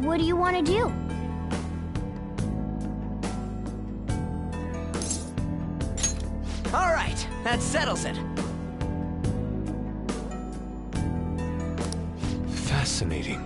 What do you want to do? All right, that settles it. Fascinating.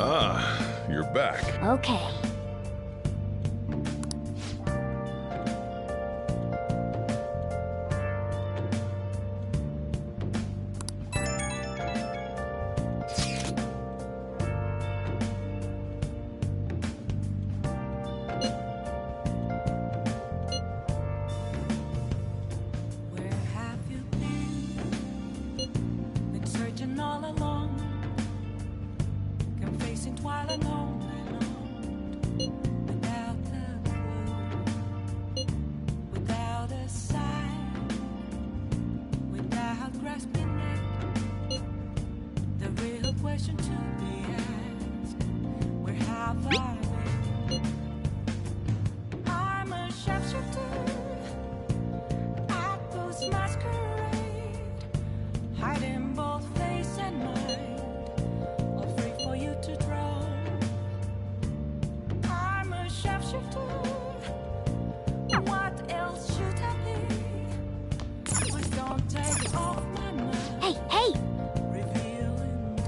Ah, you're back. Okay. Where have you been? Been searching all along, kept facing twilight on and on, without a clue, without a sign, without grasping it. The real question to be asked: where have I been? I'm a sharpshooter at those masquerade, hiding both face and mind, afraid for you to draw. I'm a sharpshooter. What else should I be? Please don't take it off my mind. Hey, hey! Revealing dawn.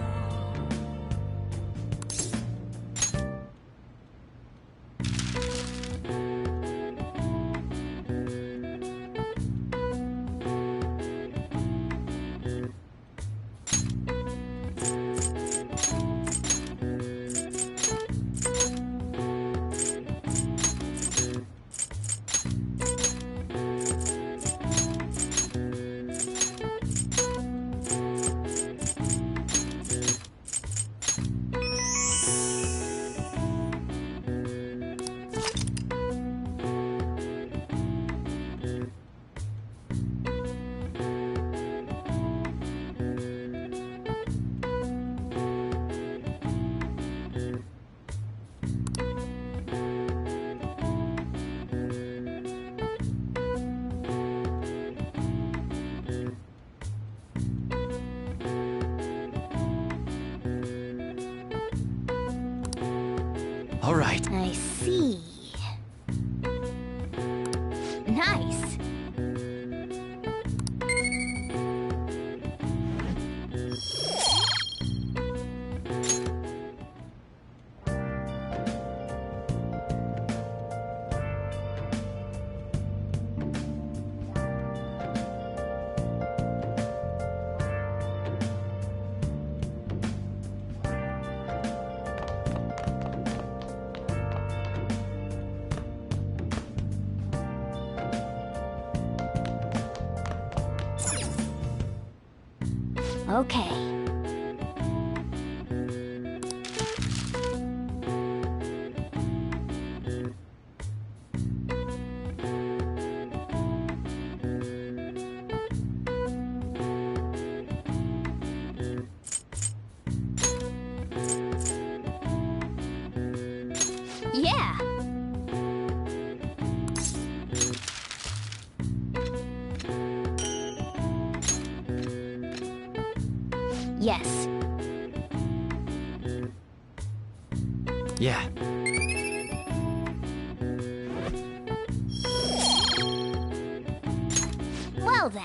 All right. I see. Nice. Okay. Yeah. Yes. Yeah. Well then.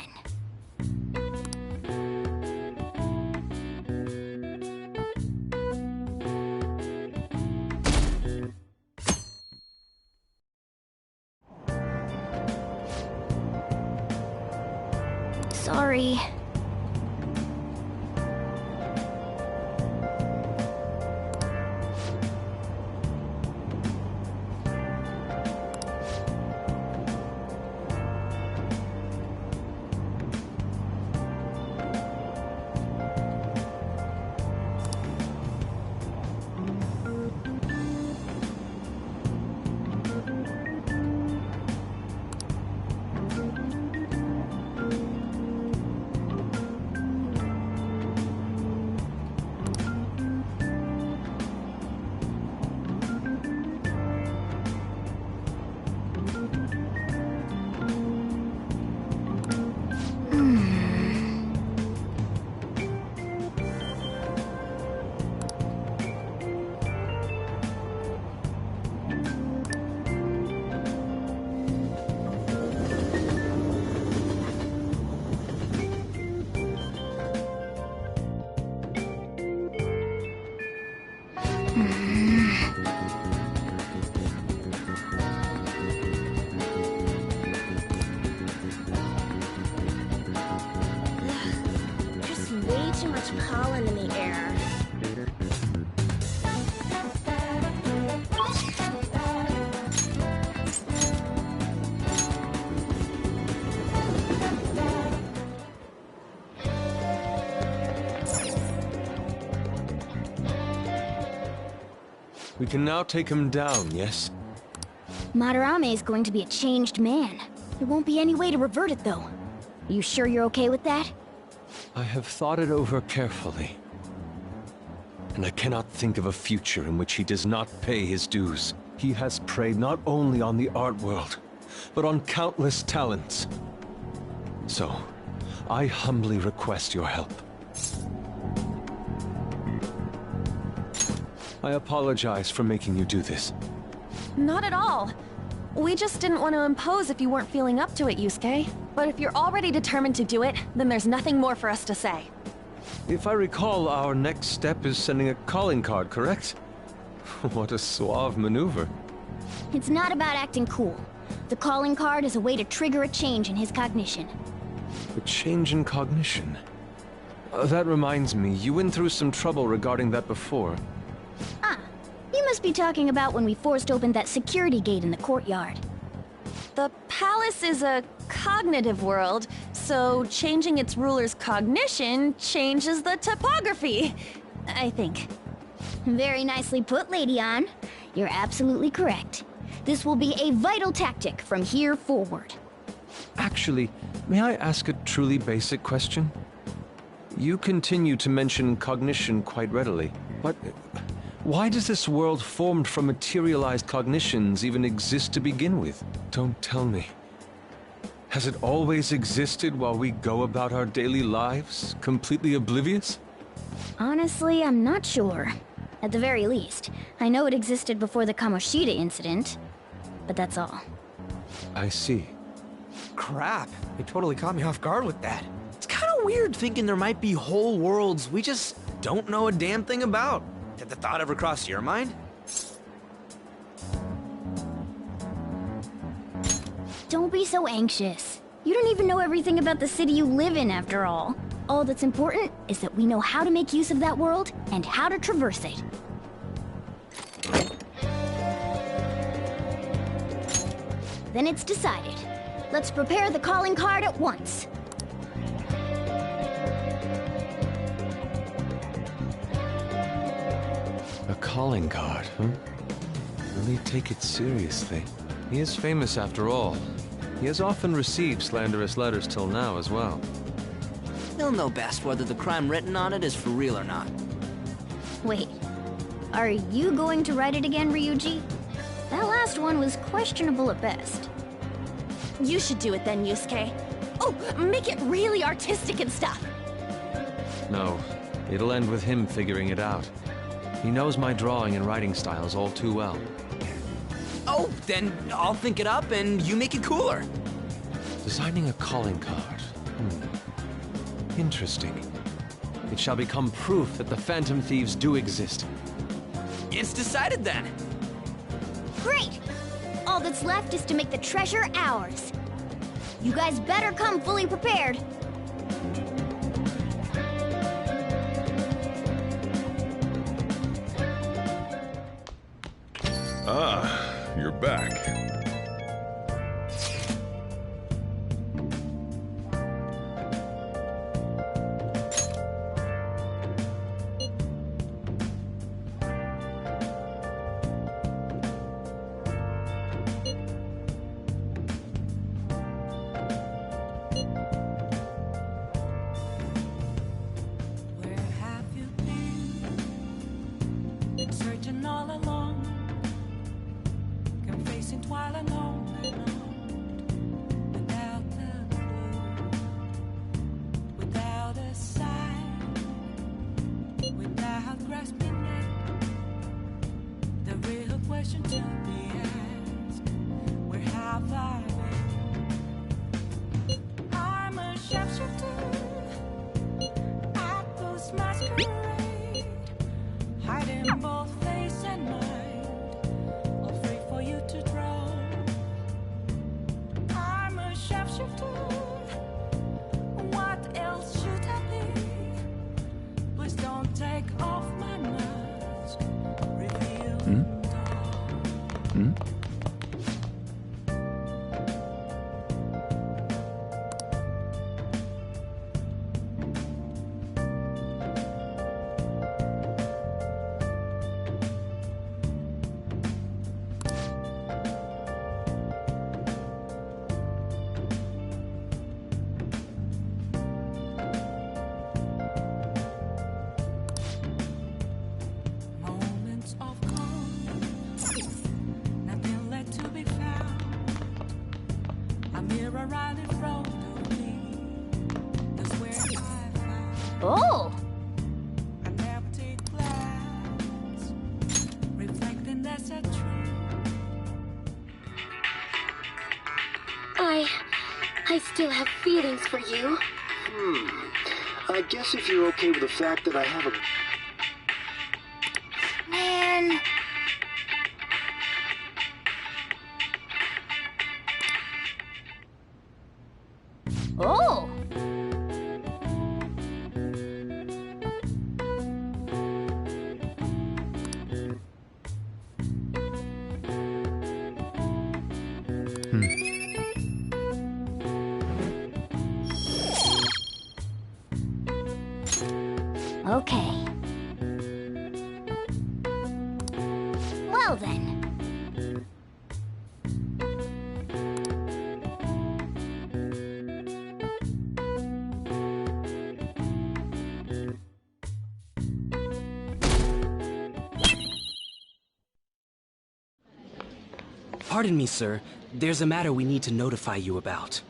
Sorry. We can now take him down, yes? Madarame is going to be a changed man. There won't be any way to revert it, though. You sure you're okay with that? I have thought it over carefully. And I cannot think of a future in which he does not pay his dues. He has preyed not only on the art world, but on countless talents. So, I humbly request your help. I apologize for making you do this. Not at all. We just didn't want to impose if you weren't feeling up to it, Yusuke. But if you're already determined to do it, then there's nothing more for us to say. If I recall, our next step is sending a calling card, correct? What a suave maneuver. It's not about acting cool. The calling card is a way to trigger a change in his cognition. A change in cognition. That reminds me, you went through some trouble regarding that before. Ah, you must be talking about when we forced open that security gate in the courtyard. The palace is a cognitive world, so changing its ruler's cognition changes the topography, I think. Very nicely put, Lady Ann. You're absolutely correct. This will be a vital tactic from here forward. Actually, may I ask a truly basic question? You continue to mention cognition quite readily, but why does this world formed from materialized cognitions even exist to begin with? Don't tell me. Has it always existed while we go about our daily lives, completely oblivious? Honestly, I'm not sure. At the very least, I know it existed before the Kamoshida incident, but that's all. I see. Crap, you totally caught me off guard with that. It's kind of weird thinking there might be whole worlds we just don't know a damn thing about. Did the thought ever cross your mind? Don't be so anxious. You don't even know everything about the city you live in, after all. All that's important is that we know how to make use of that world and how to traverse it. Then it's decided. Let's prepare the calling card at once. A calling card, huh? Really take it seriously. He is famous after all. He has often received slanderous letters till now as well. He'll know best whether the crime written on it is for real or not. Wait, are you going to write it again, Ryuji? That last one was questionable at best. You should do it then, Yusuke. Oh, make it really artistic and stuff. No, it'll end with him figuring it out. He knows my drawing and writing styles all too well. Oh, then I'll think it up and you make it cooler. Designing a calling card. Interesting. It shall become proof that the Phantom Thieves do exist. It's decided then. Great! All that's left is to make the treasure ours. You guys better come fully prepared. Ah, you're back. Where have you been? Searching all along, confessing while alone and on, without a clue, without a sign, without grasping it. The real question to be asked: where have I been? I'm a sharpshooter. Apples masquerade, hiding both face and mind, afraid for you to draw. I'm a sharpshooter. What else should I be? Please don't take off my mask. Reveal the dawn. a Riley road to me. That's where I found Oh! I never take glass, reflecting that's a tree. I still have feelings for you. I guess if you're okay with the fact that I have a... Man. Oh! Okay. Well then. Pardon me, sir. There's a matter we need to notify you about.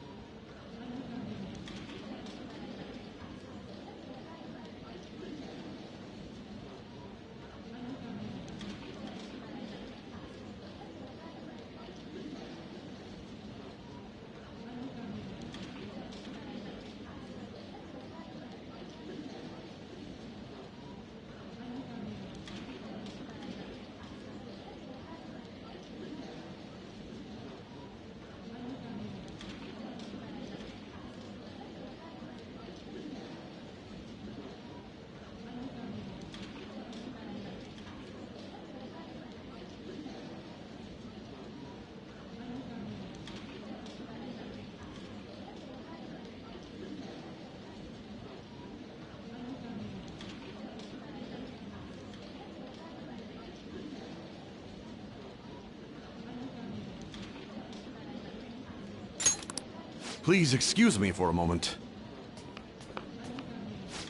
Please excuse me for a moment.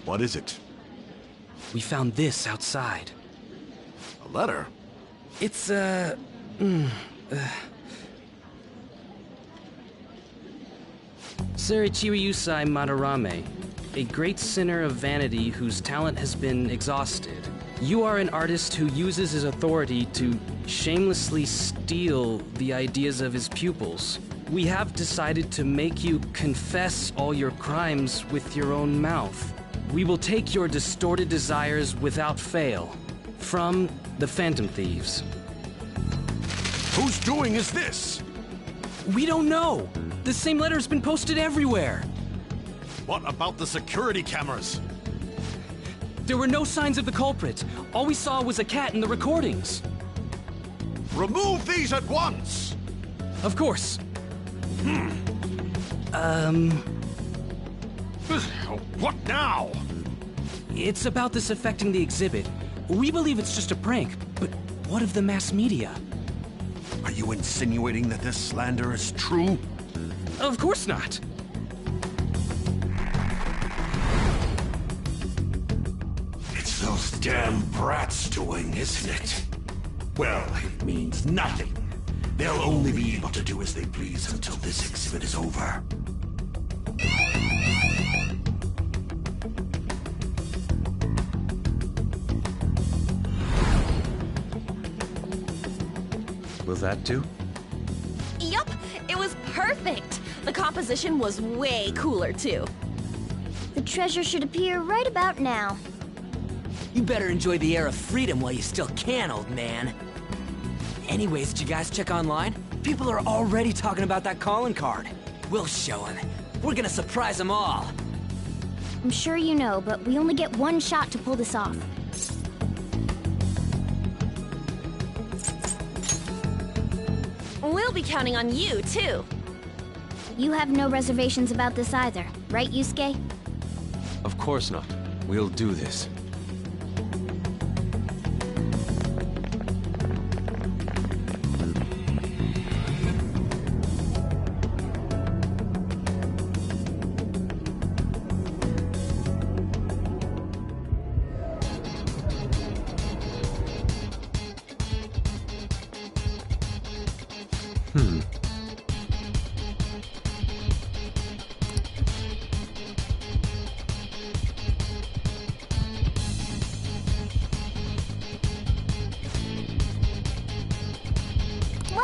What is it? We found this outside. A letter? It's, Sir Ichiriusai Madarame, a great sinner of vanity whose talent has been exhausted. You are an artist who uses his authority to shamelessly steal the ideas of his pupils. We have decided to make you confess all your crimes with your own mouth. We will take your distorted desires without fail. From the Phantom Thieves. Whose doing is this? We don't know! The same letter's been posted everywhere! What about the security cameras? There were no signs of the culprit. All we saw was a cat in the recordings. Remove these at once! Of course. What now? It's about this affecting the exhibit. We believe it's just a prank, but what of the mass media? Are you insinuating that this slander is true? Of course not. It's those damn brats doing, isn't it? Well, it means nothing. They'll only be able to do as they please until this exhibit is over. Will that do? Yup, it was perfect. The composition was way cooler, too. The treasure should appear right about now. You better enjoy the air of freedom while you still can, old man. Anyways, did you guys check online? People are already talking about that calling card. We'll show them. We're gonna surprise them all. I'm sure you know, but we only get one shot to pull this off. We'll be counting on you, too. You have no reservations about this either, right, Yusuke? Of course not. We'll do this.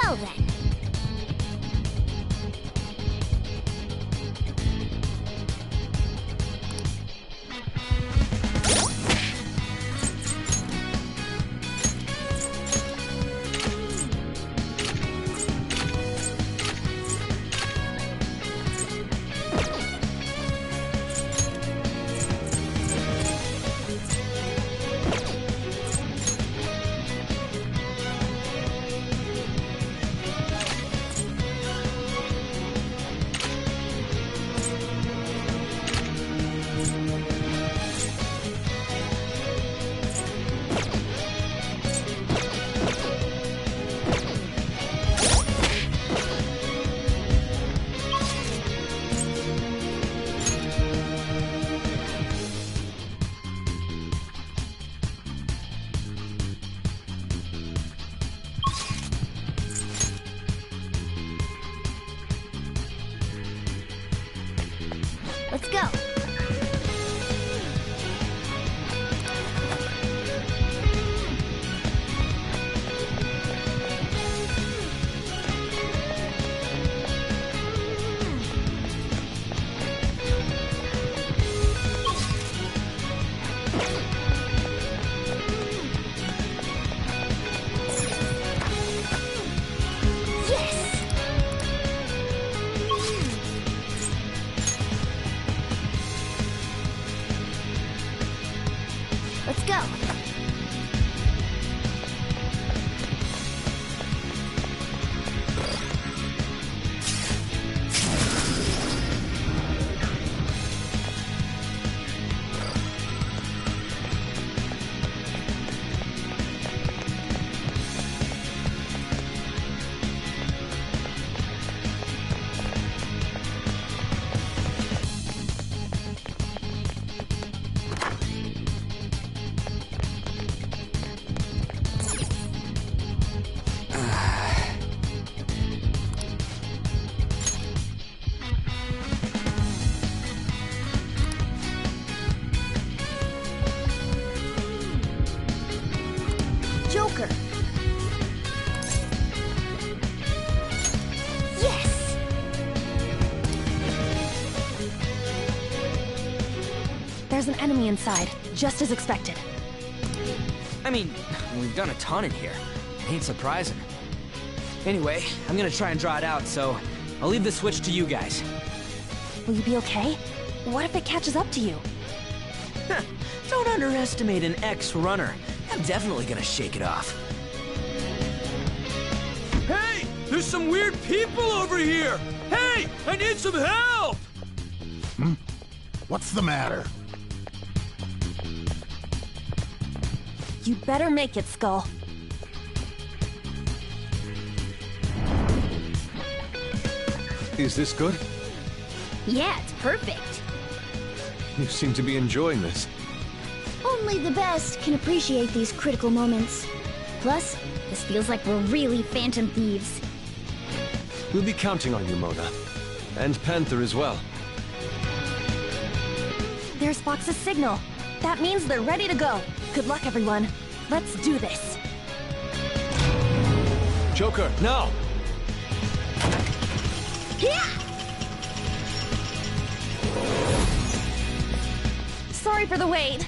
Well then. Let's go. Let's go. Joker. Yes! There's an enemy inside, just as expected. I mean, we've done a ton in here. It ain't surprising. Anyway, I'm gonna try and draw it out, so I'll leave the switch to you guys. Will you be okay? What if it catches up to you? Don't underestimate an ex-runner. I'm definitely gonna shake it off. Hey! There's some weird people over here! Hey! I need some help! What's the matter? You better make it, Skull. Is this good? Yeah, it's perfect. You seem to be enjoying this. Only the best can appreciate these critical moments. Plus, this feels like we're really Phantom Thieves. We'll be counting on you, Mona. And Panther as well. There's Fox's signal. That means they're ready to go. Good luck, everyone. Let's do this. Joker, now! Yeah! Sorry for the wait.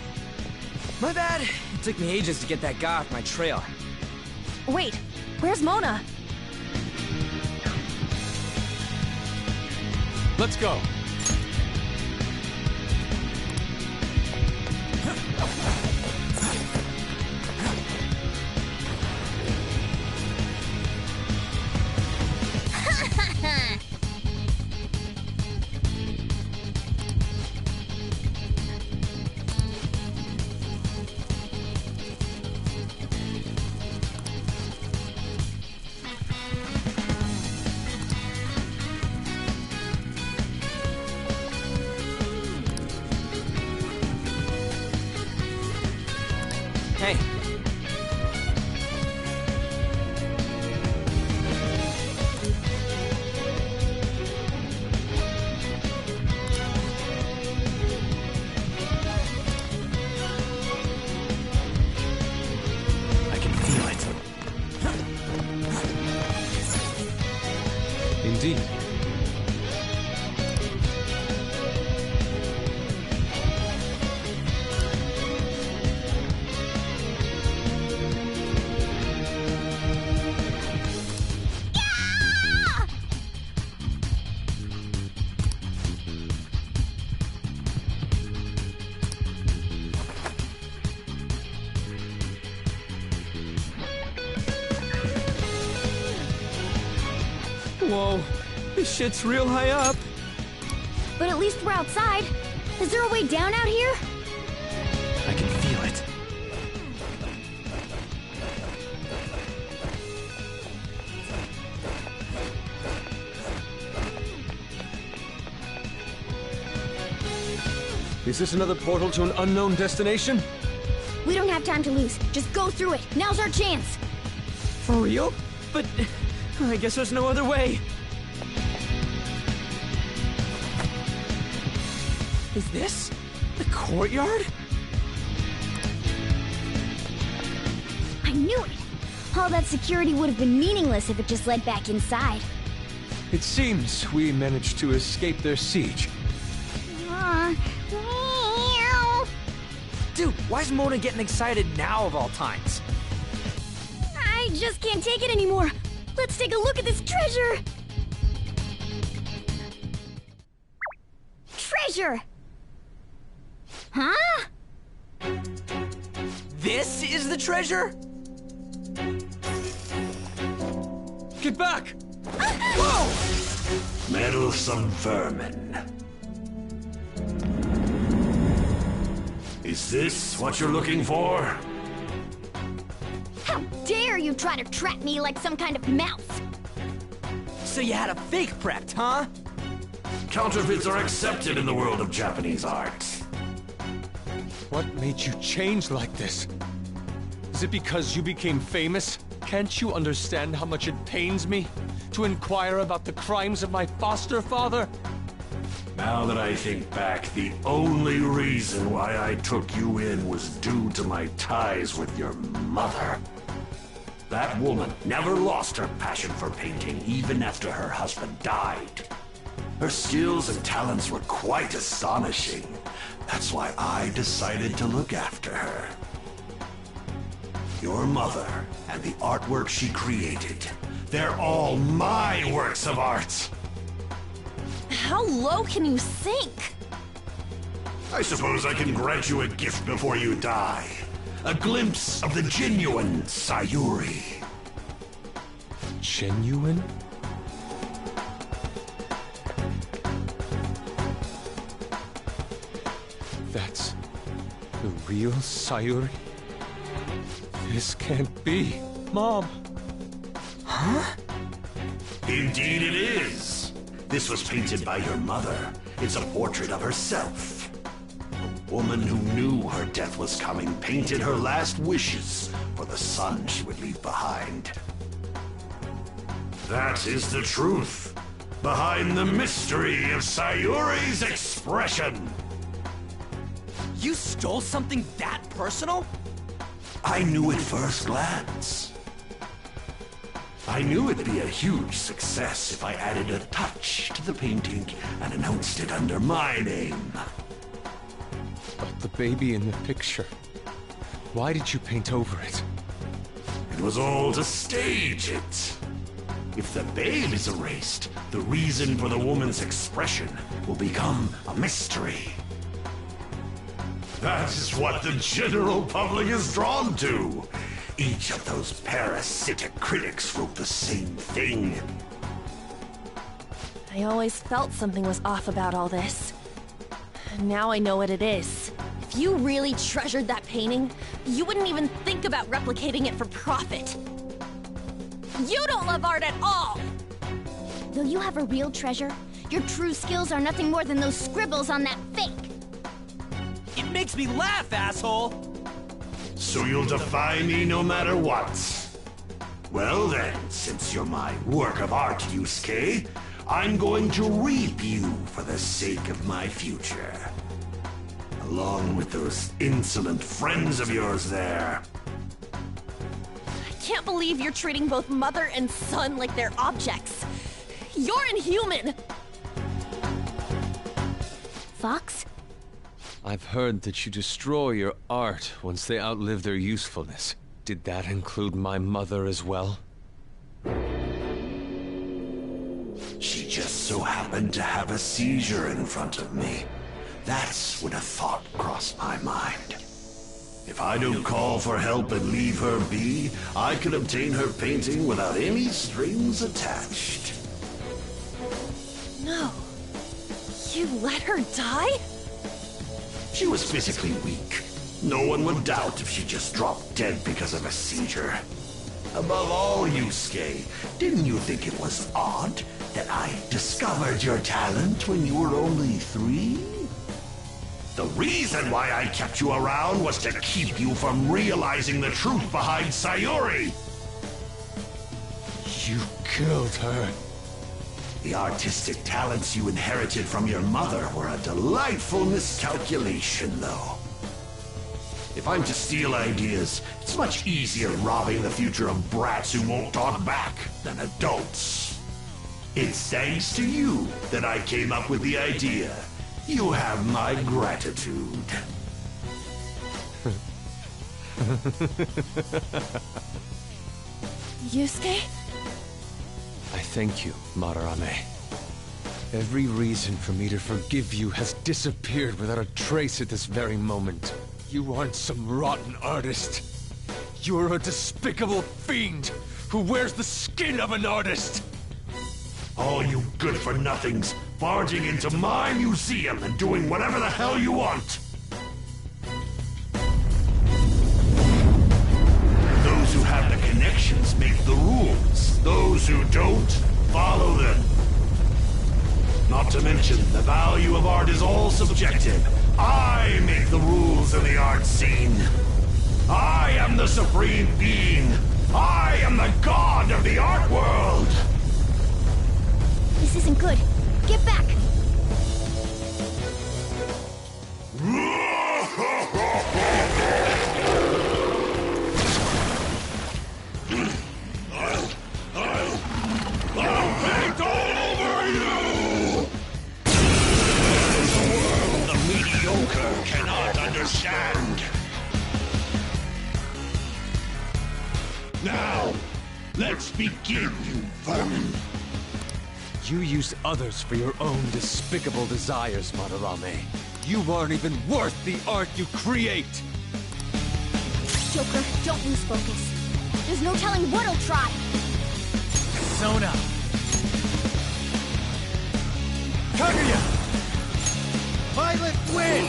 My bad. It took me ages to get that guy off my trail. Wait, where's Mona? Let's go. indeed. Whoa, this shit's real high up. But at least we're outside. Is there a way down out here? I can feel it. Is this another portal to an unknown destination? We don't have time to lose. Just go through it. Now's our chance. For real? But I guess there's no other way. Is this the courtyard? I knew it. All that security would have been meaningless if it just led back inside. It seems we managed to escape their siege. Dude, why is Mona getting excited now of all times? I just can't take it anymore. Let's take a look at this treasure. Treasure! Huh? This is the treasure? Get back! Whoa! Meddlesome vermin. Is this what you're looking for? How dare you try to trap me like some kind of mouse? So you had a fake prepped, huh? Counterfeits are accepted in the world of Japanese art. What made you change like this? Is it because you became famous? Can't you understand how much it pains me to inquire about the crimes of my foster father? Now that I think back, the only reason why I took you in was due to my ties with your mother. That woman never lost her passion for painting even after her husband died. Her skills and talents were quite astonishing. That's why I decided to look after her. Your mother and the artwork she created, they're all my works of art. How low can you sink? I suppose I can grant you a gift before you die. A glimpse of the genuine Sayuri. Genuine? That's the real Sayuri? This can't be. Mom! Huh? Indeed it is. This was painted by your mother. It's a portrait of herself. A woman who knew her death was coming painted her last wishes for the son she would leave behind. That is the truth behind the mystery of Sayuri's expression. You stole something that personal? I knew at first glance. I knew it'd be a huge success if I added a touch to the painting and announced it under my name. But the baby in the picture, why did you paint over it? It was all to stage it. If the babe is erased, the reason for the woman's expression will become a mystery. That is what the general public is drawn to. Each of those parasitic critics wrote the same thing. I always felt something was off about all this. And now I know what it is. If you really treasured that painting, you wouldn't even think about replicating it for profit. You don't love art at all! Though you have a real treasure, your true skills are nothing more than those scribbles on that fake. It makes me laugh, asshole! So you'll defy me no matter what. Well then, since you're my work of art, Yusuke, I'm going to reap you for the sake of my future. Along with those insolent friends of yours there. I can't believe you're treating both mother and son like they're objects. You're inhuman! Fox? I've heard that you destroy your art once they outlive their usefulness. Did that include my mother as well? She just so happened to have a seizure in front of me. That's when a thought crossed my mind. If I don't call for help and leave her be, I could obtain her painting without any strings attached. No. You let her die? She was physically weak. No one would doubt if she just dropped dead because of a seizure. Above all, Yusuke, didn't you think it was odd that I discovered your talent when you were only 3? The reason why I kept you around was to keep you from realizing the truth behind Sayuri. You killed her. The artistic talents you inherited from your mother were a delightful miscalculation, though. If I'm to steal ideas, it's much easier robbing the future of brats who won't talk back than adults. It's thanks to you that I came up with the idea. You have my gratitude. Yusuke? I thank you, Madarame. Every reason for me to forgive you has disappeared without a trace at this very moment. You aren't some rotten artist. You're a despicable fiend who wears the skin of an artist. All you good-for-nothings barging into my museum and doing whatever the hell you want. Those who have the connections make the rules. Those who don't, follow them. Not to mention, the value of art is all subjective. I make the rules in the art scene. I am the supreme being. I am the god of the art world. This isn't good. Get back! I'll paint all over you! The mediocre cannot understand. Now, let's begin, you vermin. You used others for your own despicable desires, Madarame. You aren't even worth the art you create! Joker, don't lose focus. There's no telling what he'll try. Sona! Kaguya! Violet win!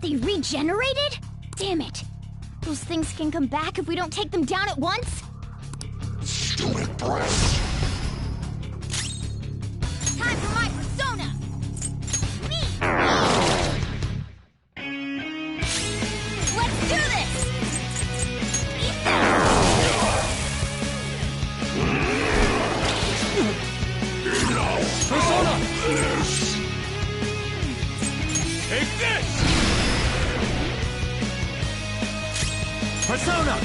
They regenerated? Damn it. Those things can come back if we don't take them down at once? Stupid breath. Time for my persona! Me! Let's do this! Eat Persona! Take this! Persona!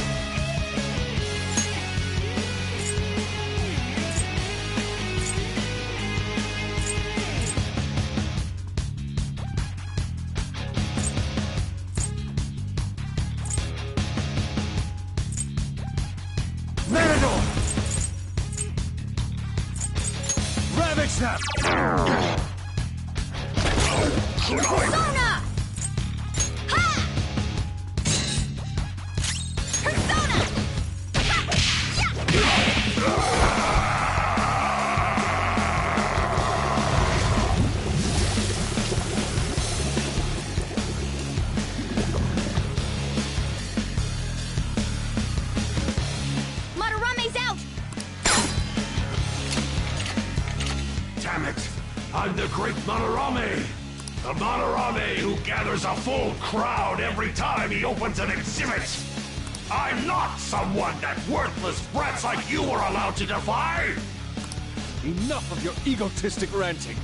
Matador! Ravage Snap! Persona! Ha! Persona! Madarame's out! Damn it! I'm the great Madarame! The Madarame who gathers a full crowd every time he opens an exhibit! I'm not someone that worthless brats like you are allowed to defy! Enough of your egotistic ranting.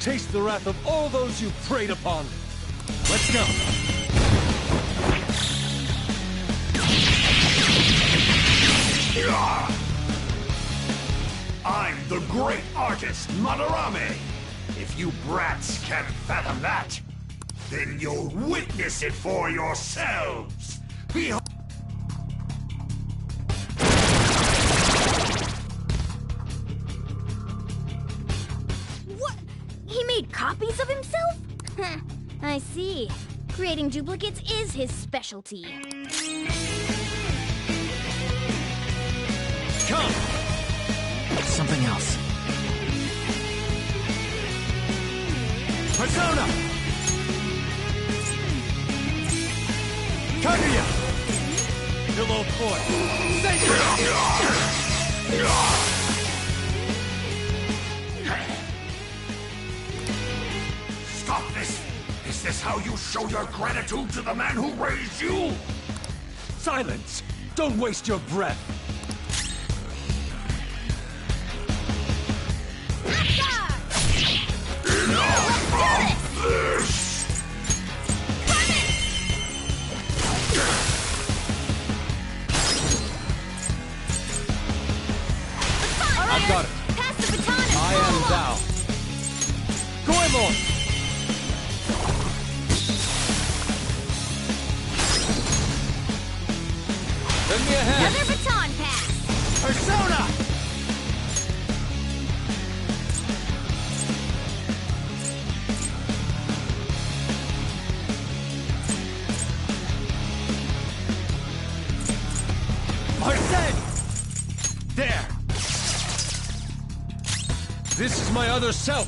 taste the wrath of all those you preyed upon. Let's go. I'm the great artist, Madarame. If you brats can't fathom that, then you'll witness it for yourselves. Behold. What? He made copies of himself? I see. Creating duplicates is his specialty. Come! Something else. Persona! Kaguya! Pillow Fort! Stop this! Is this how you show your gratitude to the man who raised you? Silence! Don't waste your breath! I've got it. Pass the baton and I am thou. Goemon! Lend me a hand. Another baton pass. Persona! Marseille! There! This is my other self.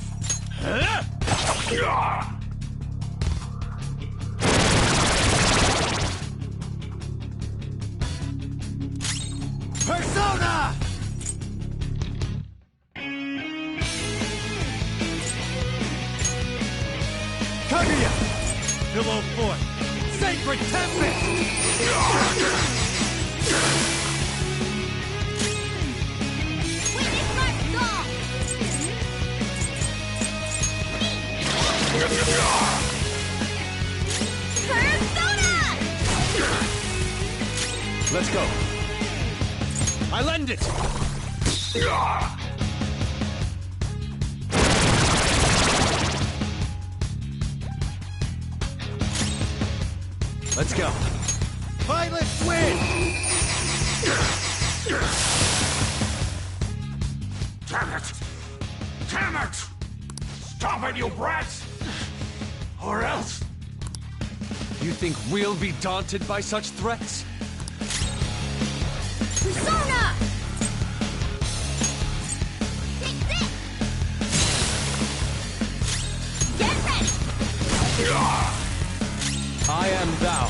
Persona! Kaguya! Pillow Fort! Sacred Tempest! Witness my song! Persona! Let's go. I lend it. Let's go. Pilot's win! Damn it! Damn it! Stop it, you brats! Or else... You think we'll be daunted by such threats? Persona! Take this! Get ready! I am thou.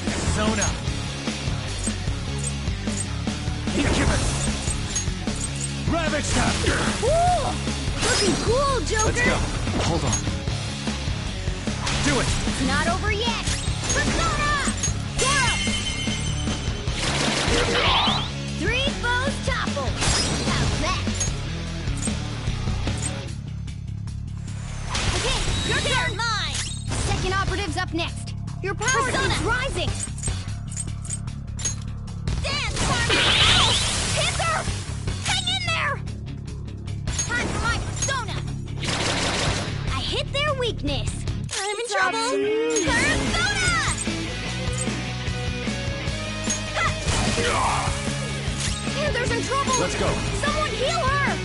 Persona! Incubus! Ravage them! Cool! Looking cool, Joker! Let's go. Hold on. Do it! It's not over yet! Persona! Zero! Three foes toppled! How's that? Okay, your turn! Mine! Second operative's up next. Your power is rising! Dance, partner! Ow! Panther! Hang in there! Time for my persona! I hit their weakness. I'm in trouble! Persona! Ha! Panther's in trouble! Let's go. Someone heal her!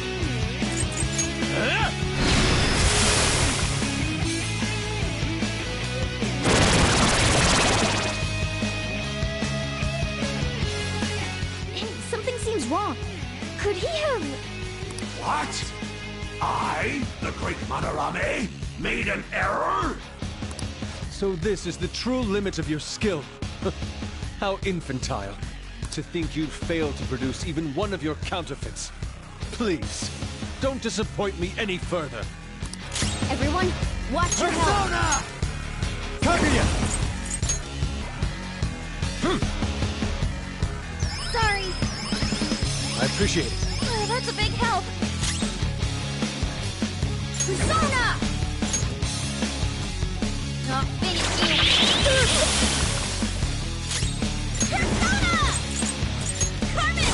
Something seems wrong. Could he have... What? I, the great Madarame, made an error? So this is the true limit of your skill. How infantile. To think you'd fail to produce even one of your counterfeits. Please, don't disappoint me any further. Everyone, watch your help! Persona! Kaguya! Appreciate it. That's a big help. Persona! Not finished yet. Persona! Carmen!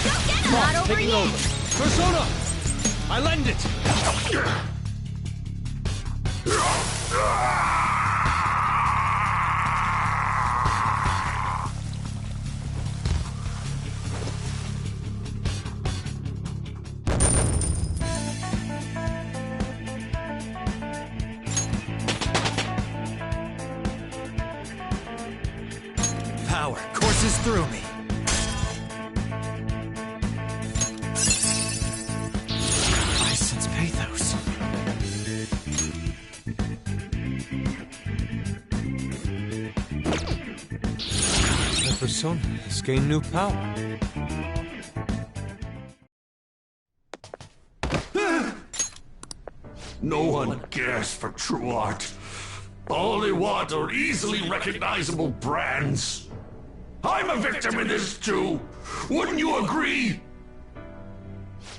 Go get him! Not over Taking yet! over. Persona! I lend it! Power courses through me. I sense pathos. The Persona has gained new power. No one cares for true art. All they want are easily recognizable brands. I'm a victim in this too. Wouldn't you agree?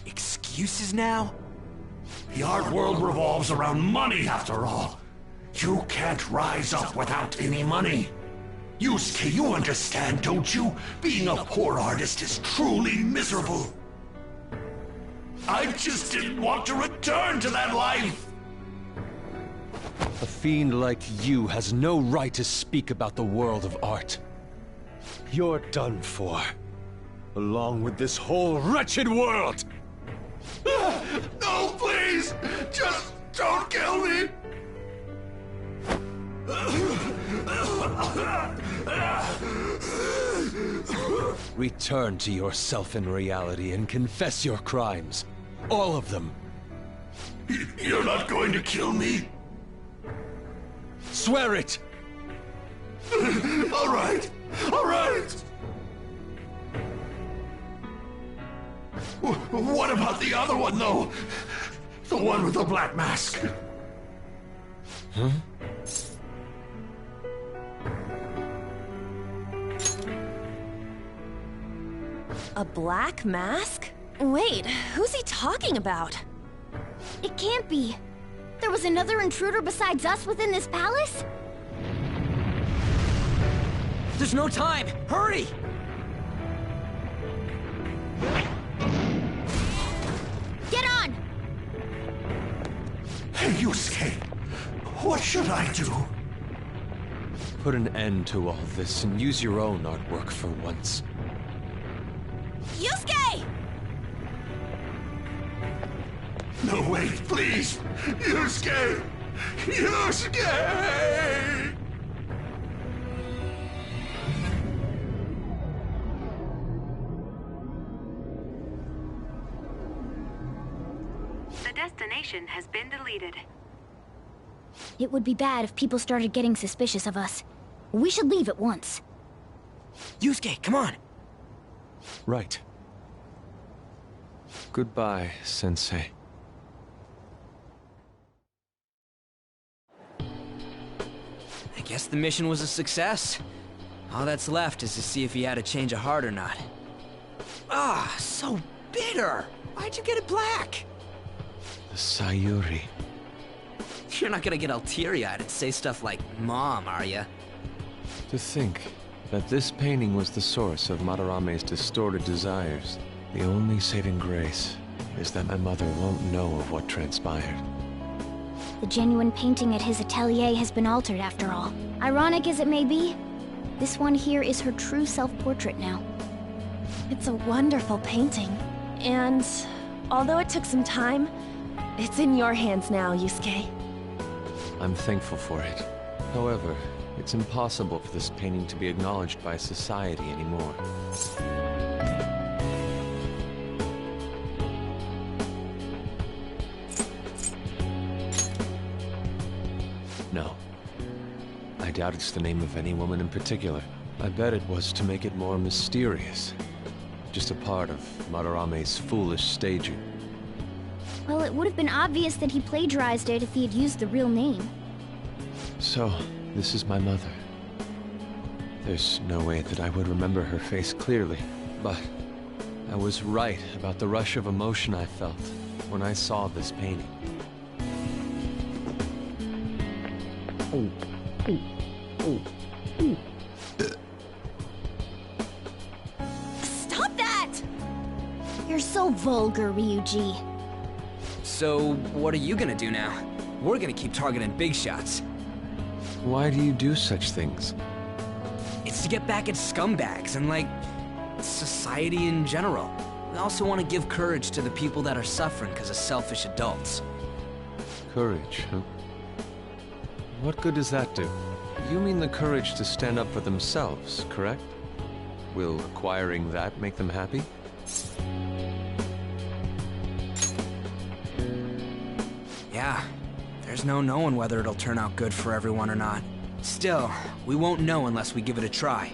Excuses now? The art world revolves around money after all. You can't rise up without any money. Yusuke, you understand, don't you? Being a poor artist is truly miserable. I just didn't want to return to that life. A fiend like you has no right to speak about the world of art. You're done for. Along with this whole wretched world! No, please! Just don't kill me! Return to yourself in reality and confess your crimes. All of them. You're not going to kill me? Swear it! All right! All right! What about the other one, though? The one with the black mask? Huh? A black mask? Wait, who's he talking about? It can't be. There was another intruder besides us within this palace? There's no time! Hurry! Get on! Hey, Yusuke! What should I do? Put an end to all this and use your own artwork for once. Yusuke! No, wait, please! Yusuke! Yusuke! The destination has been deleted. It would be bad if people started getting suspicious of us. We should leave at once. Yusuke, come on! Right. Goodbye, Sensei. I guess the mission was a success. All that's left is to see if he had a change of heart or not. Ah, so bitter! Why'd you get it black? The Sayuri. You're not gonna get all teary-eyed and say stuff like, Mom, are ya? To think that this painting was the source of Madarame's distorted desires. The only saving grace is that my mother won't know of what transpired. The genuine painting at his atelier has been altered after all. Ironic as it may be, this one here is her true self-portrait now. It's a wonderful painting. And although it took some time, it's in your hands now, Yusuke. I'm thankful for it. However, it's impossible for this painting to be acknowledged by society anymore. No. I doubt it's the name of any woman in particular. I bet it was to make it more mysterious. Just a part of Madarame's foolish staging. Well, it would have been obvious that he plagiarized it if he had used the real name. So, This is my mother. There's no way that I would remember her face clearly, but I was right about the rush of emotion I felt when I saw this painting. Stop that! You're so vulgar, Ryuji. So, what are you gonna do now? We're gonna keep targeting big shots. Why do you do such things? It's to get back at scumbags and, like, society in general. We also want to give courage to the people that are suffering because of selfish adults. Courage, huh? What good does that do? You mean the courage to stand up for themselves, correct? Will acquiring that make them happy? Yeah, there's no knowing whether it'll turn out good for everyone or not. Still, we won't know unless we give it a try.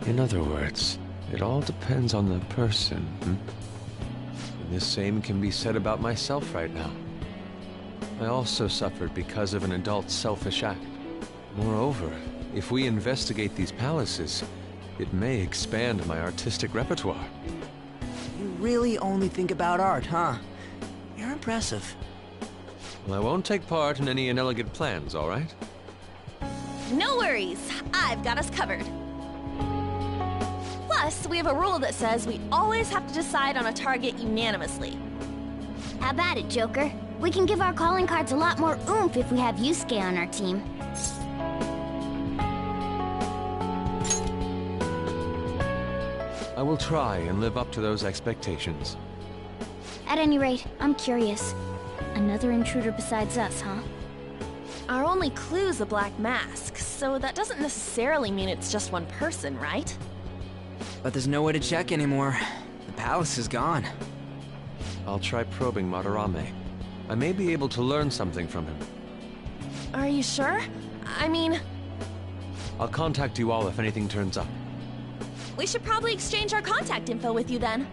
In other words, it all depends on the person, And the same can be said about myself right now. I also suffered because of an adult's selfish act. Moreover, if we investigate these palaces, it may expand my artistic repertoire. You really only think about art, huh? You're impressive. Well, I won't take part in any inelegant plans, all right? No worries, I've got us covered. Plus, we have a rule that says we always have to decide on a target unanimously. How about it, Joker? We can give our calling cards a lot more oomph if we have Yusuke on our team. I will try and live up to those expectations. At any rate, I'm curious. Another intruder besides us, huh? Our only clue's a black mask, so that doesn't necessarily mean it's just one person, right? But there's no way to check anymore. The palace is gone. I'll try probing Madarame. I may be able to learn something from him. Are you sure? I mean... I'll contact you all if anything turns up. We should probably exchange our contact info with you then.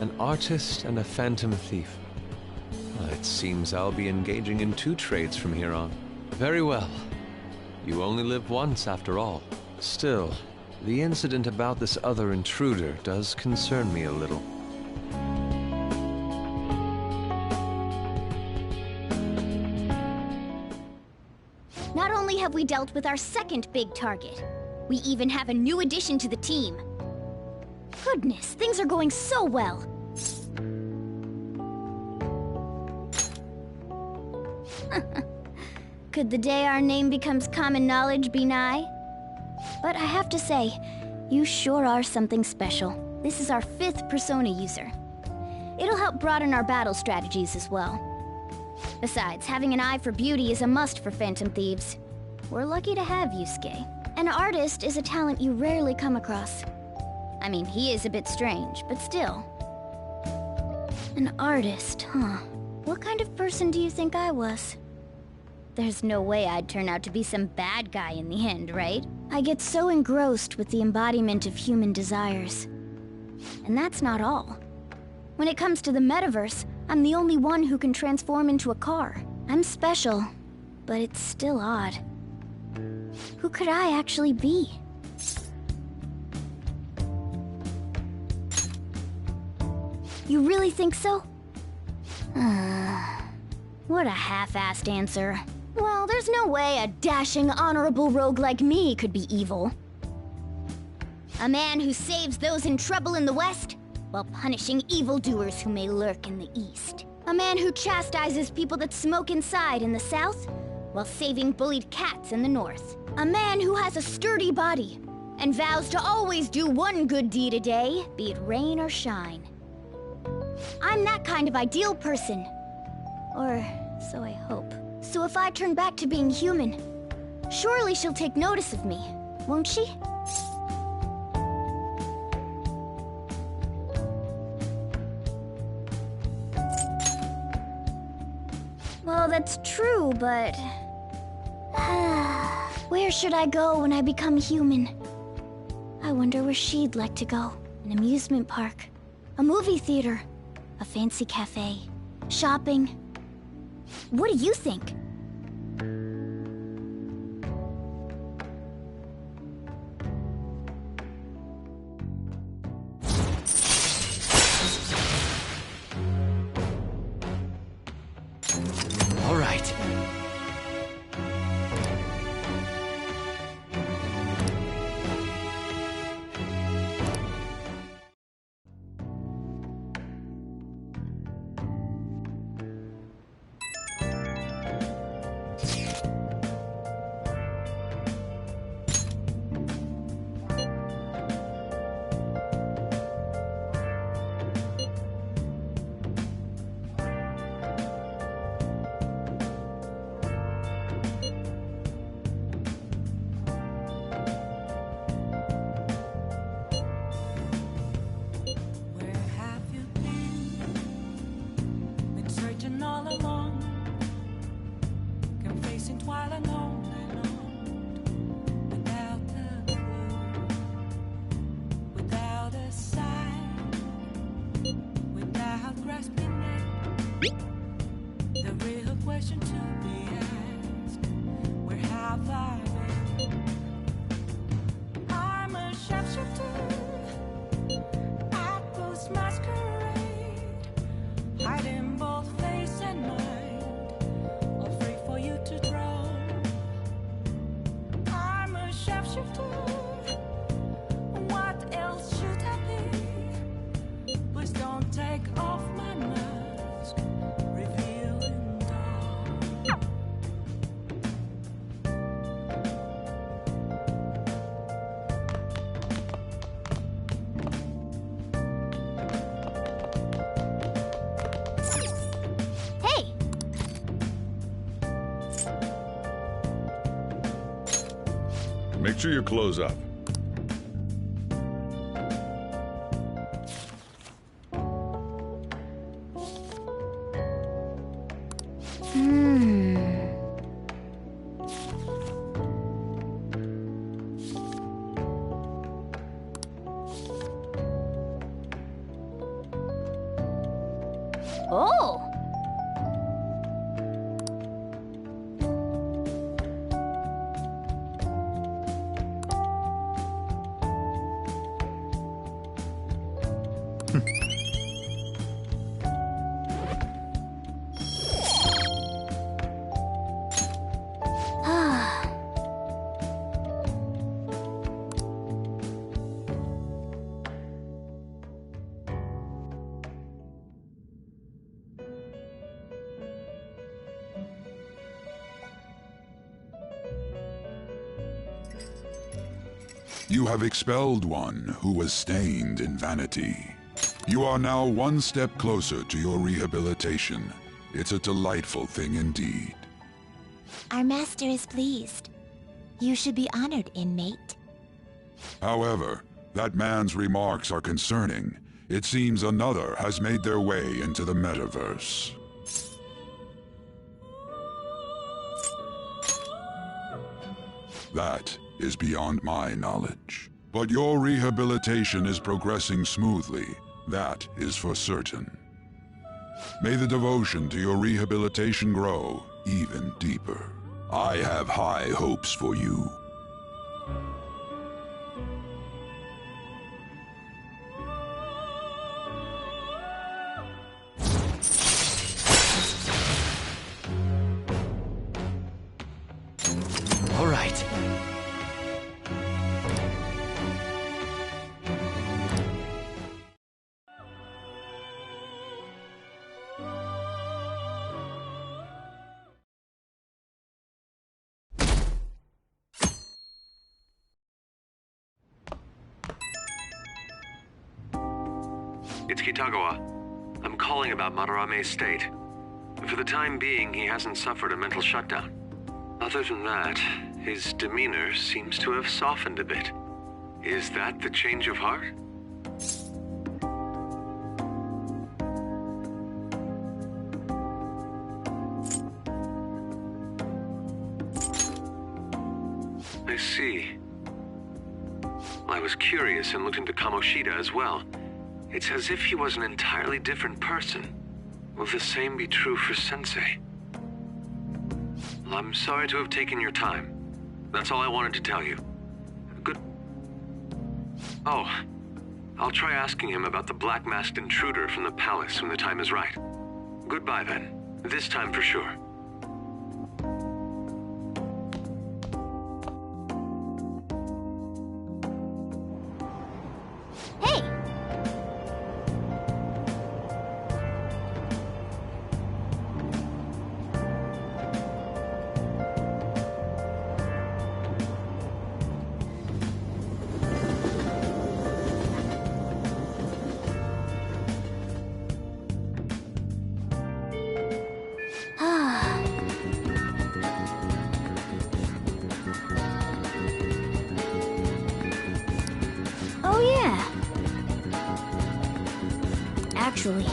An artist and a phantom thief. Well, it seems I'll be engaging in 2 trades from here on. Very well. You only live once, after all. Still, the incident about this other intruder does concern me a little. Not only have we dealt with our second big target, we even have a new addition to the team. Goodness, things are going so well. Could the day our name becomes common knowledge be nigh? But I have to say, you sure are something special. This is our 5th Persona user. It'll help broaden our battle strategies as well. Besides, having an eye for beauty is a must for Phantom Thieves. We're lucky to have Yusuke. An artist is a talent you rarely come across. I mean, he is a bit strange, but still. An artist, huh? What kind of person do you think I was? There's no way I'd turn out to be some bad guy in the end, right? I get so engrossed with the embodiment of human desires. And that's not all. When it comes to the metaverse, I'm the only one who can transform into a car. I'm special, but it's still odd. Who could I actually be? You really think so? What a half-assed answer. Well, there's no way a dashing, honorable rogue like me could be evil. A man who saves those in trouble in the West, while punishing evildoers who may lurk in the East. A man who chastises people that smoke inside in the South, while saving bullied cats in the North. A man who has a sturdy body, and vows to always do one good deed a day, be it rain or shine. I'm that kind of ideal person. Or so I hope. So if I turn back to being human, surely she'll take notice of me, won't she? Well, that's true, but... where should I go when I become human? I wonder where she'd like to go. An amusement park, a movie theater, a fancy cafe. shopping. What do you think? All right. Where have you been? Been searching all along, kept facing twilight on and on, without a clue, without a sign, without grasping it. The real question to be asked: where have I been? I'm a shapeshifter. Masquerade, hiding both face and mind, afraid for you to draw. I'm a shapeshifter. What else should I be? Please don't take off my mask, revealing dawn. Hey! Make sure you close up. Oh! You have expelled one who was stained in vanity. You are now one step closer to your rehabilitation. It's a delightful thing indeed. Our master is pleased. You should be honored, inmate. However, that man's remarks are concerning. It seems another has made their way into the metaverse. That is beyond my knowledge. But your rehabilitation is progressing smoothly. That is for certain. May the devotion to your rehabilitation grow even deeper. I have high hopes for you. All right. It's Kitagawa. I'm calling about Madarame's state. For the time being, he hasn't suffered a mental shutdown. Other than that, his demeanor seems to have softened a bit. Is that the change of heart? I see. I was curious and looked into Kamoshida as well. It's as if he was an entirely different person. Will the same be true for Sensei? Well, I'm sorry to have taken your time. That's all I wanted to tell you. Good... Oh, I'll try asking him about the black-masked intruder from the palace when the time is right. Goodbye, then. This time for sure. Hey! Oh yeah. Actually.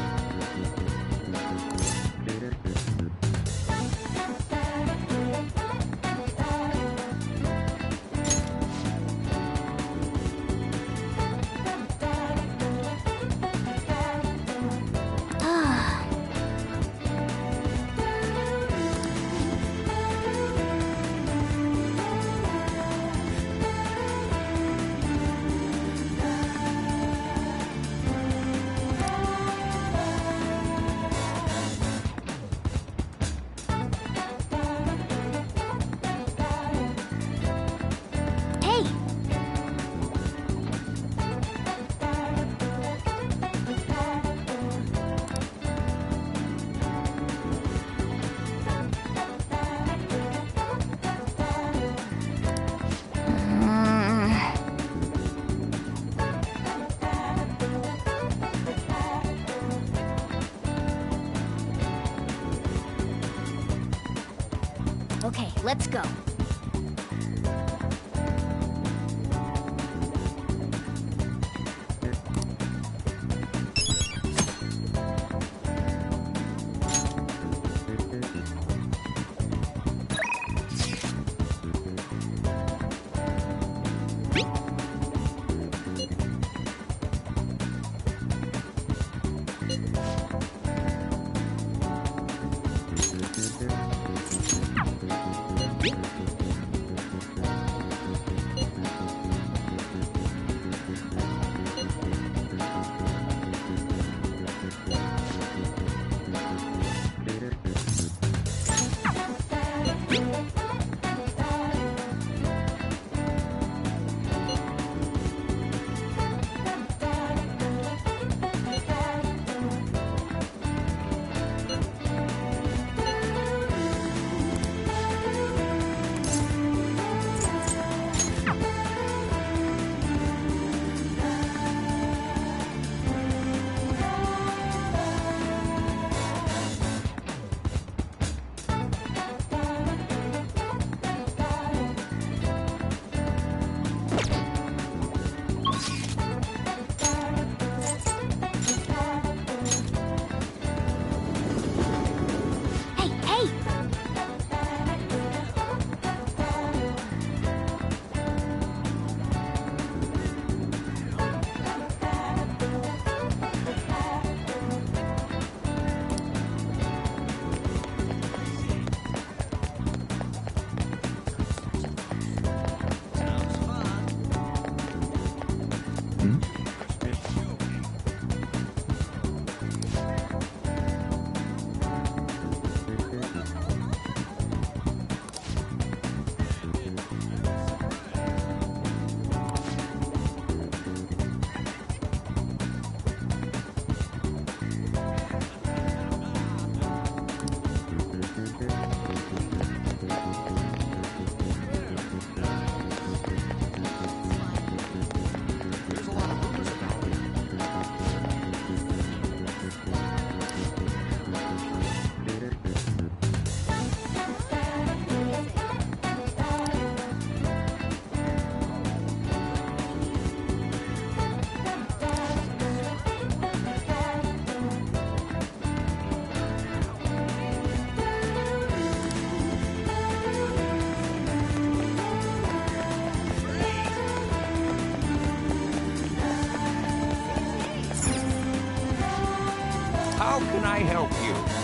Hey! Okay, let's go. How can I help you?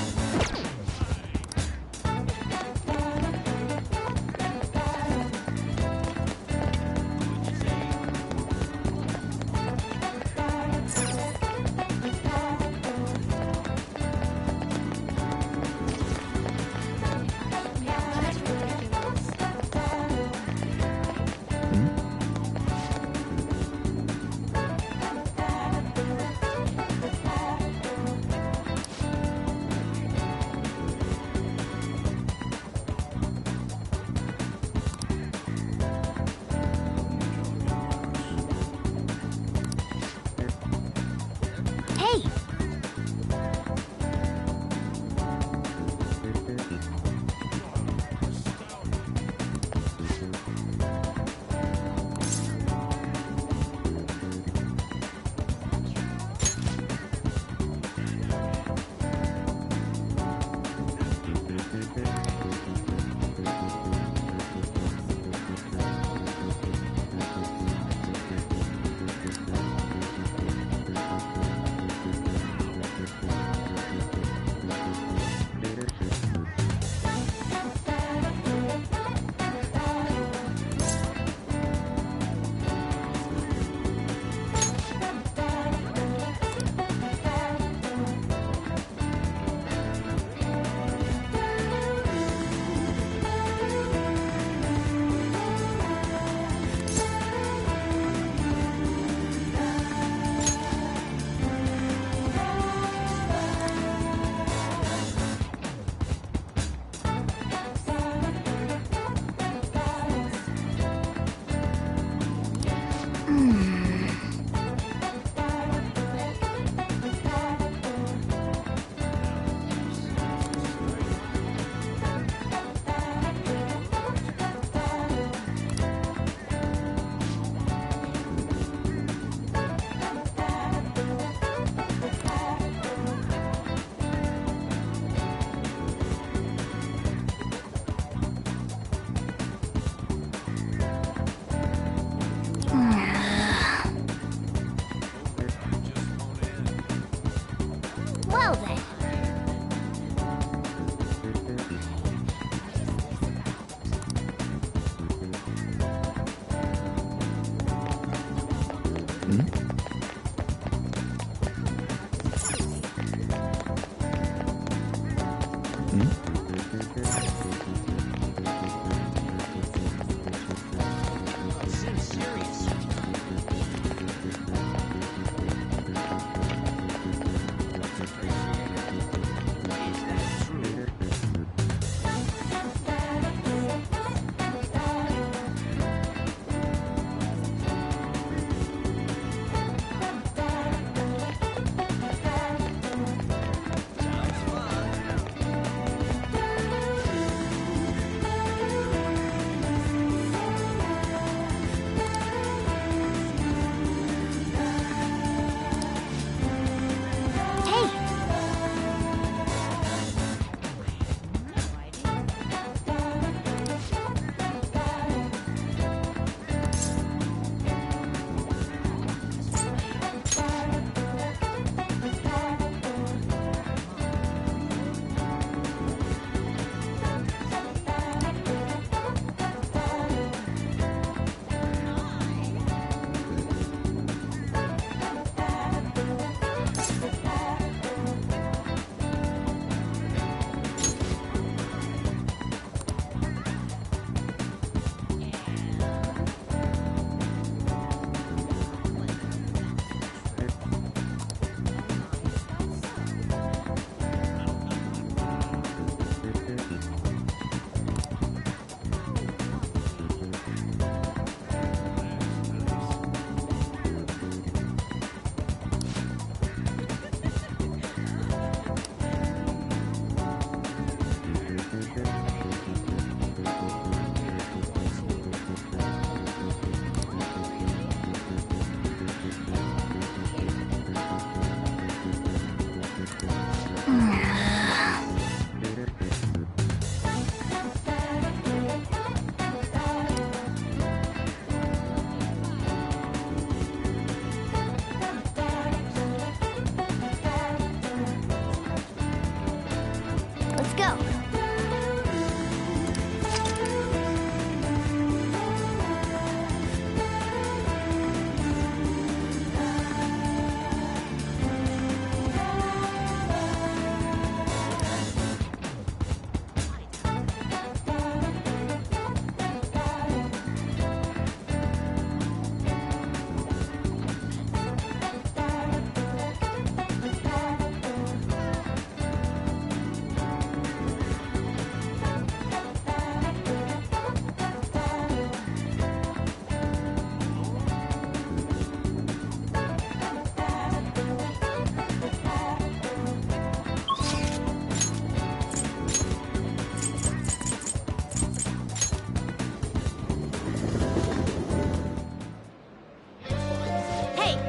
Well then.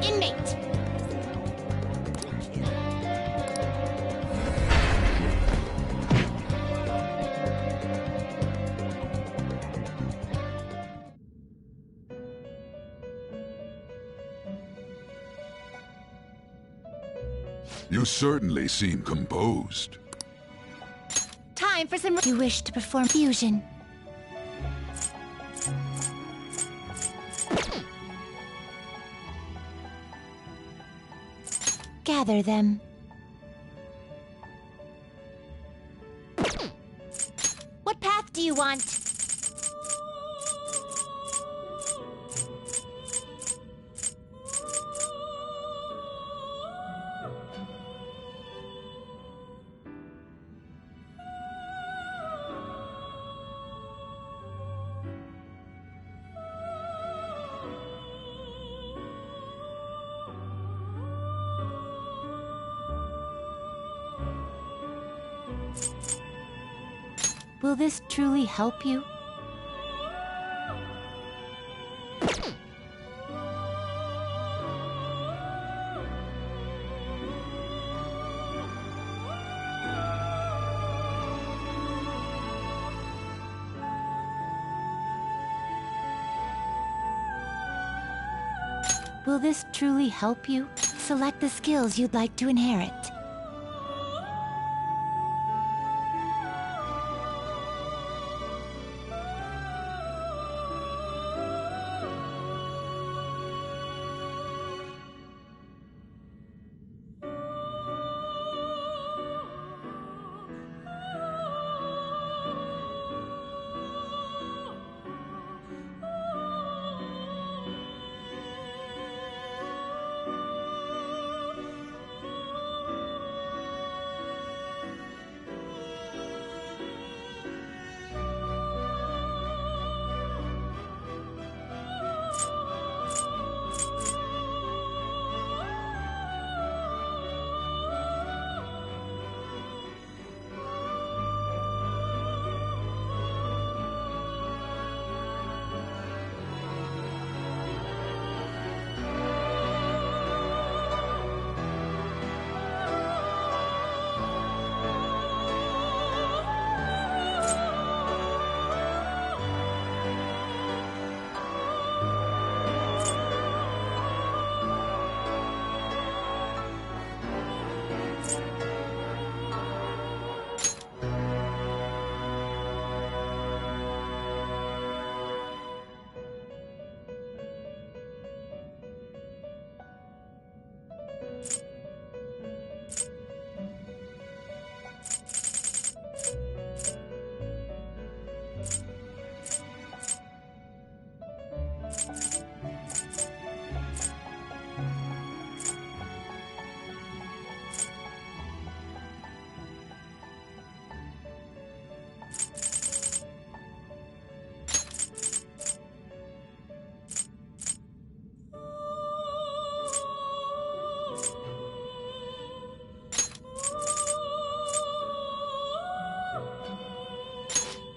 inmate. You certainly seem composed. Time for some... You wish to perform fusion. Gather them. What path do you want? Will this truly help you? Will this truly help you? Select the skills you'd like to inherit.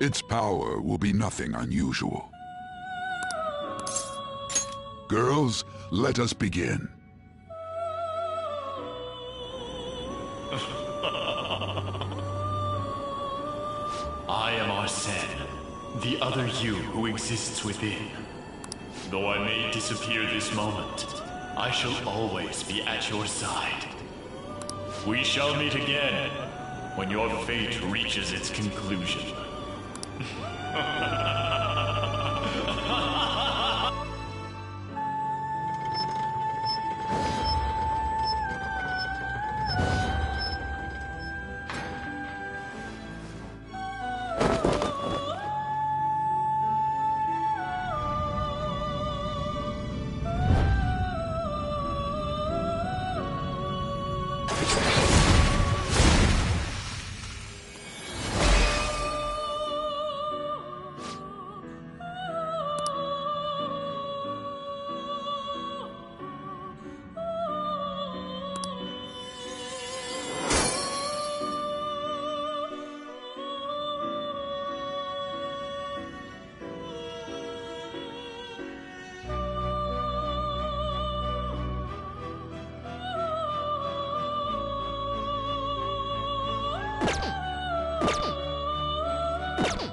Its power will be nothing unusual. Girls, let us begin. I am Arsene, the other you who exists within. Though I may disappear this moment, I shall always be at your side. We shall meet again when your fate reaches its conclusion.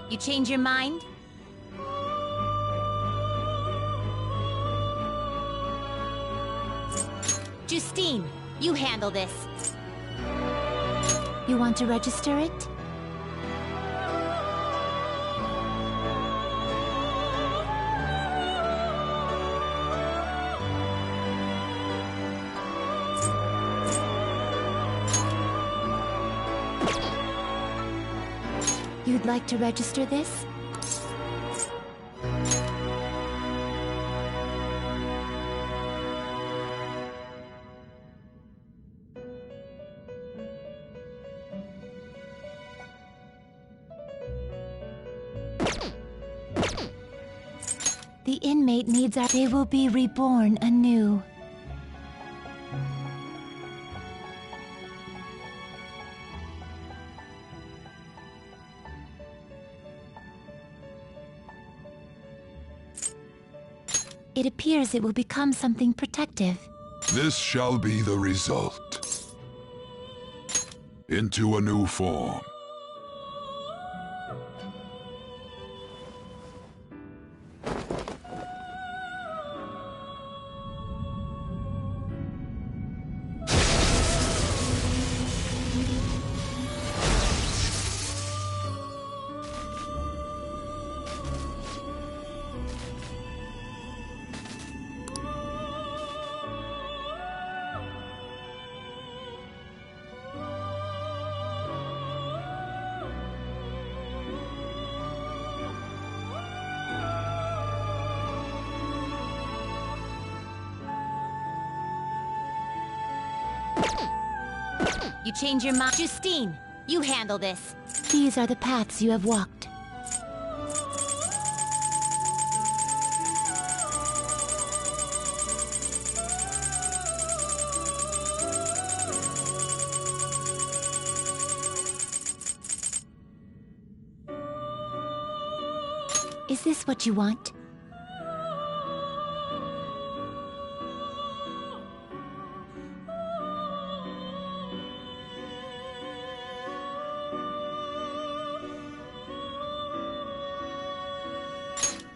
You change your mind? Justine, you handle this. You want to register it? You'd like to register this? The inmate needs our... They will be reborn anew. It appears it will become something protective. This shall be the result. Into a new form. You change your mind? Justine, you handle this. These are the paths you have walked. Is this what you want?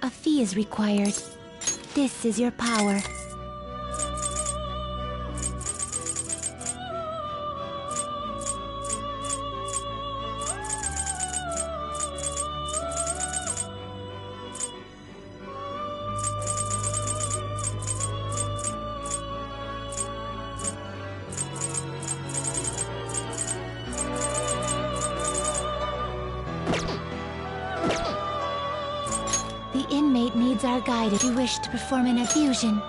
A fee is required. This is your power. The inmate needs our guide if you wish to perform an infusion.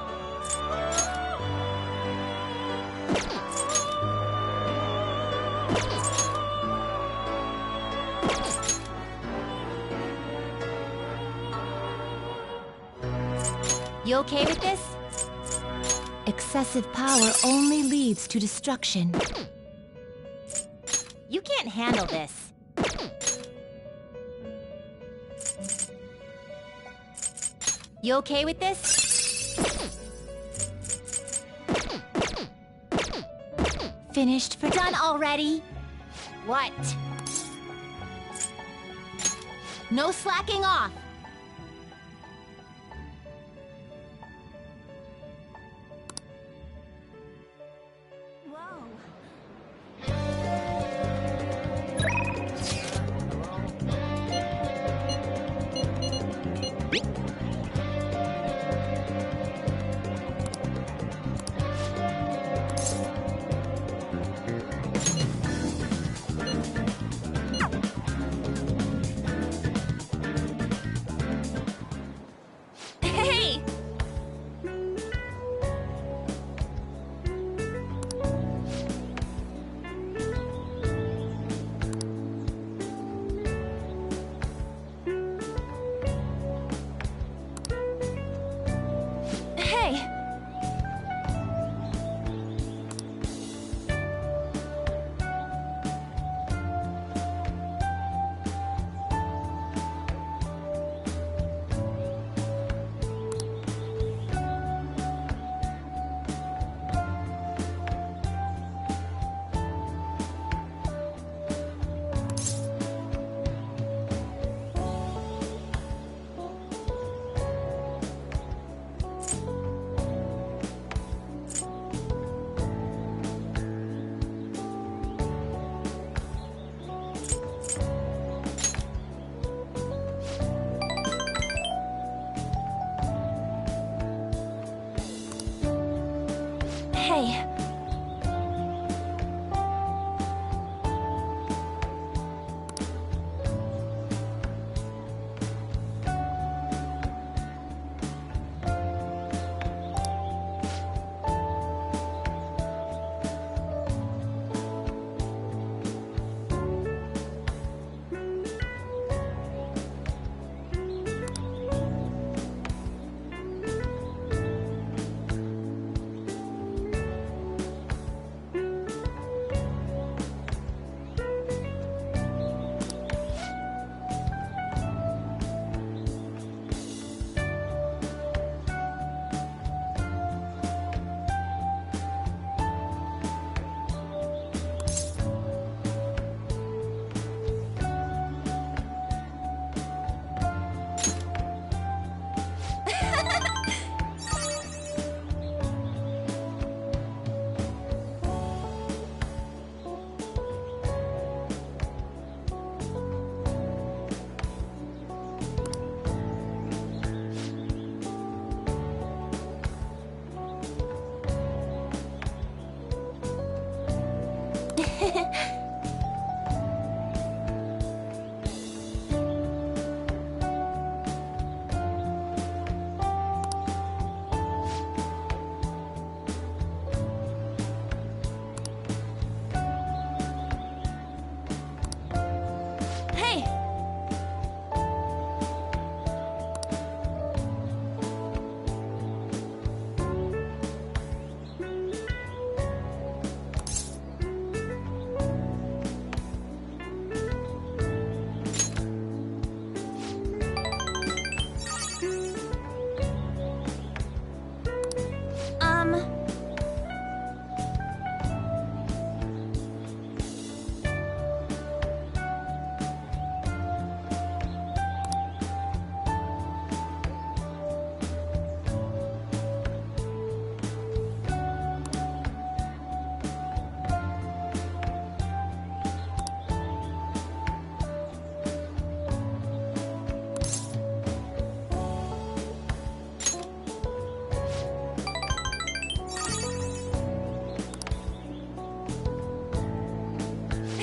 You okay with this? Excessive power only leads to destruction. You can't handle this. You okay with this? Finished for... Done already? What? No slacking off. Hey.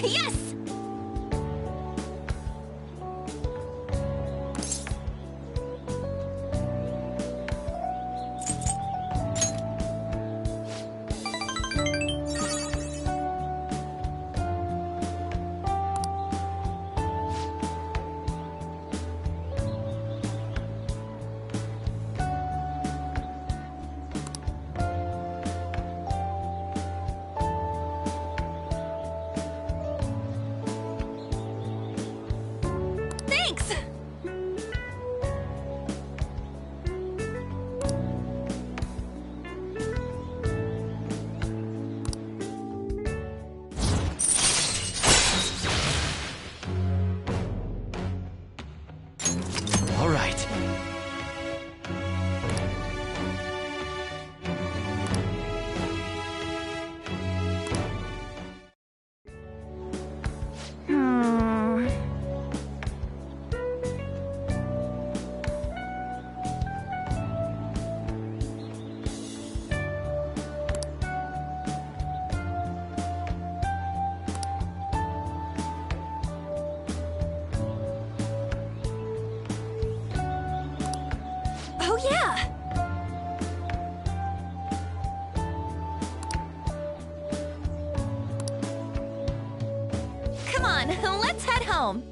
Yes! Thanks! All right. Oh, yeah! Come on, let's head home.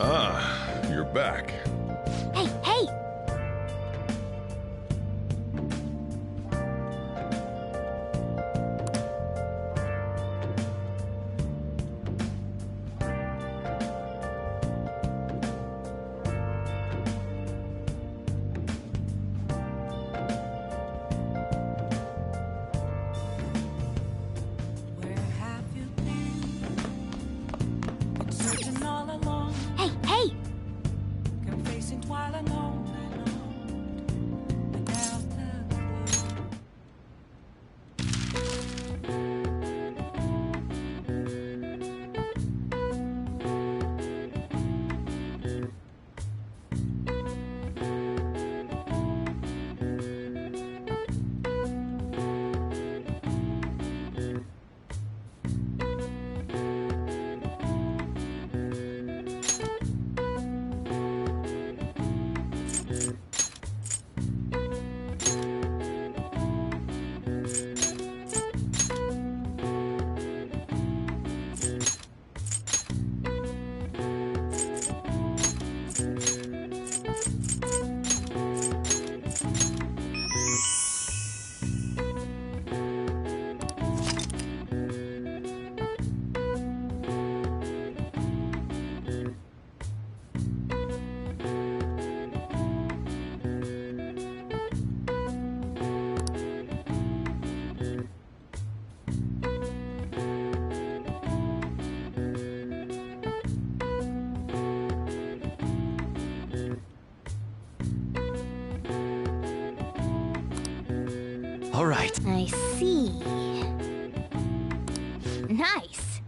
Ah, you're back. Hey, hey! Searching all along, Hey, hey! confessing while alone without the clue. All right. I see. Nice.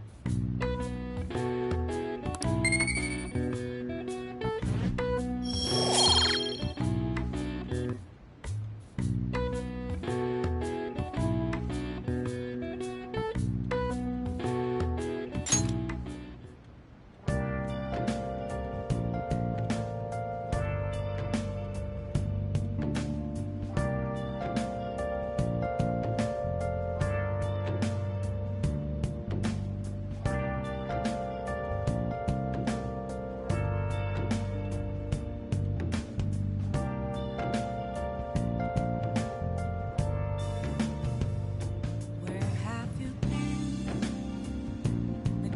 Where have you been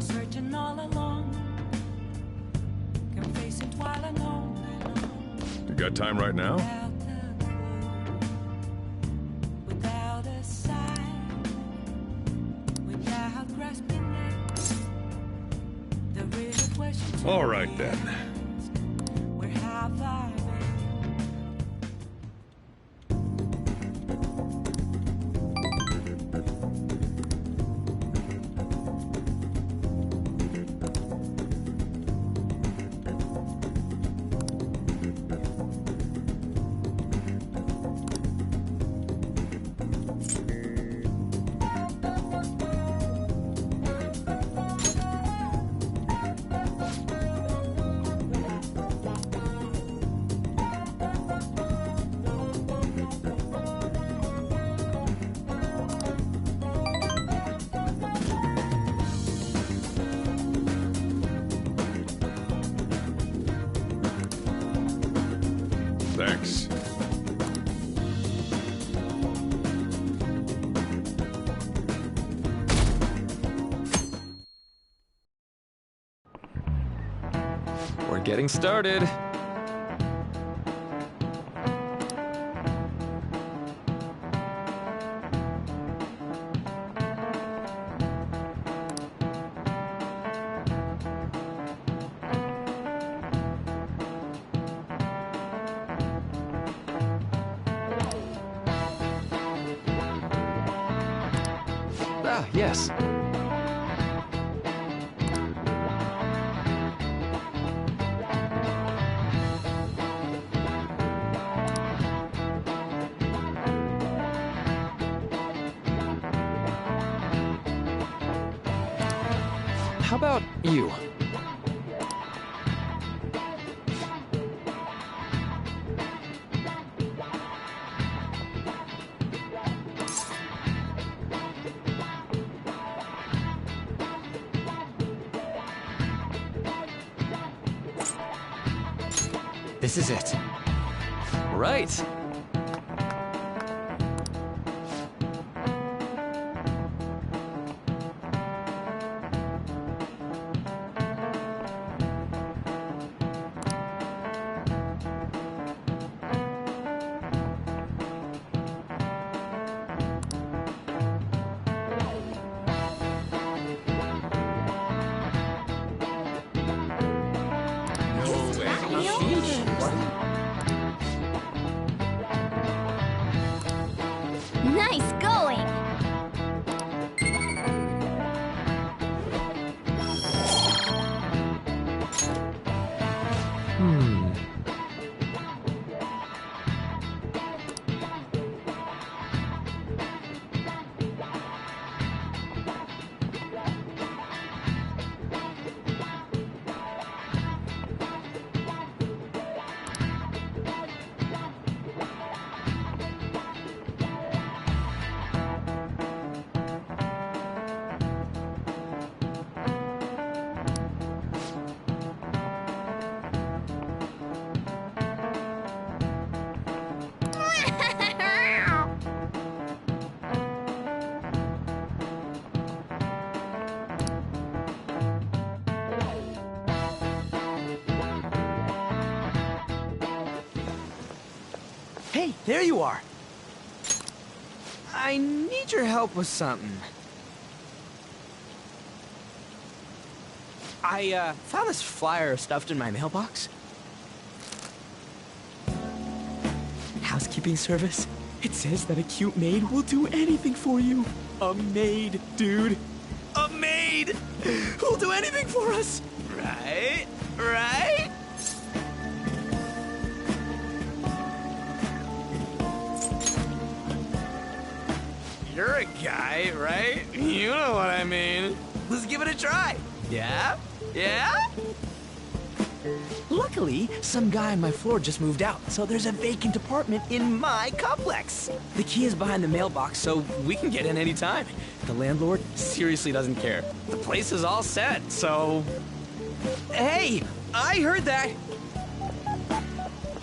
searching all along, confessing while alone You got time right now? without a sign, without grasping it. The real question. All right then. Where have I been? Thanks. We're getting started. Ah, yes. How about you? This is it. Right. Nice going! Hey, there you are. I need your help with something. I found this flyer stuffed in my mailbox. Housekeeping service. It says that a cute maid will do anything for you. A maid, dude. A maid! Who'll do anything for us. Right? Right? You're a guy, right? You know what I mean. Let's give it a try. Yeah? Yeah? Luckily, some guy on my floor just moved out, so there's a vacant apartment in my complex. The key is behind the mailbox, so we can get in anytime. The landlord seriously doesn't care. The place is all set, so... Hey, I heard that.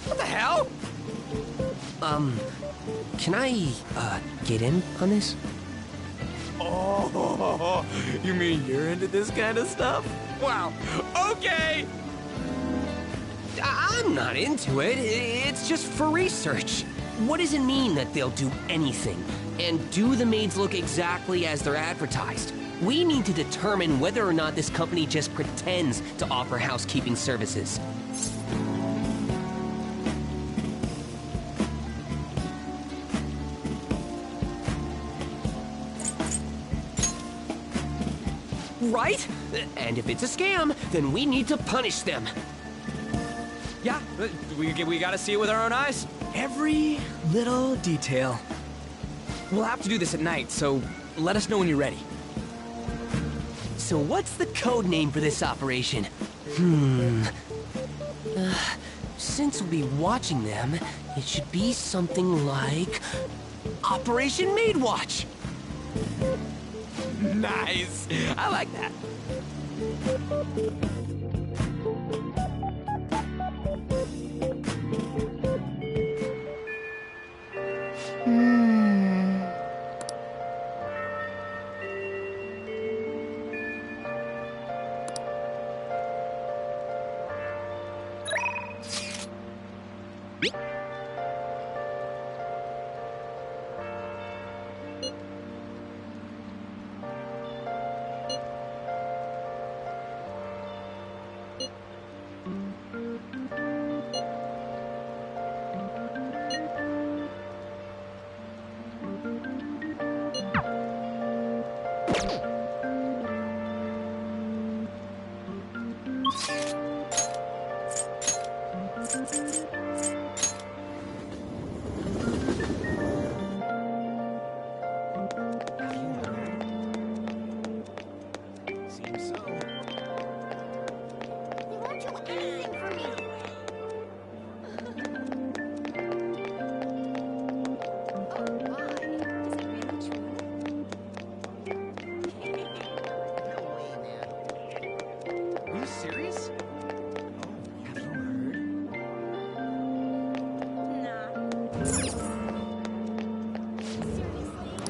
What the hell? Can I, get in on this? Oh, you mean you're into this kind of stuff? Wow, okay! I'm not into it. It's just for research. What does it mean that they'll do anything? And do the maids look exactly as they're advertised? We need to determine whether or not this company just pretends to offer housekeeping services. Right? And if it's a scam, then we need to punish them. Yeah, we gotta see it with our own eyes. Every little detail. We'll have to do this at night, so let us know when you're ready. So what's the code name for this operation? Since we'll be watching them, it should be something like... Operation Maid Watch! Nice! I like that.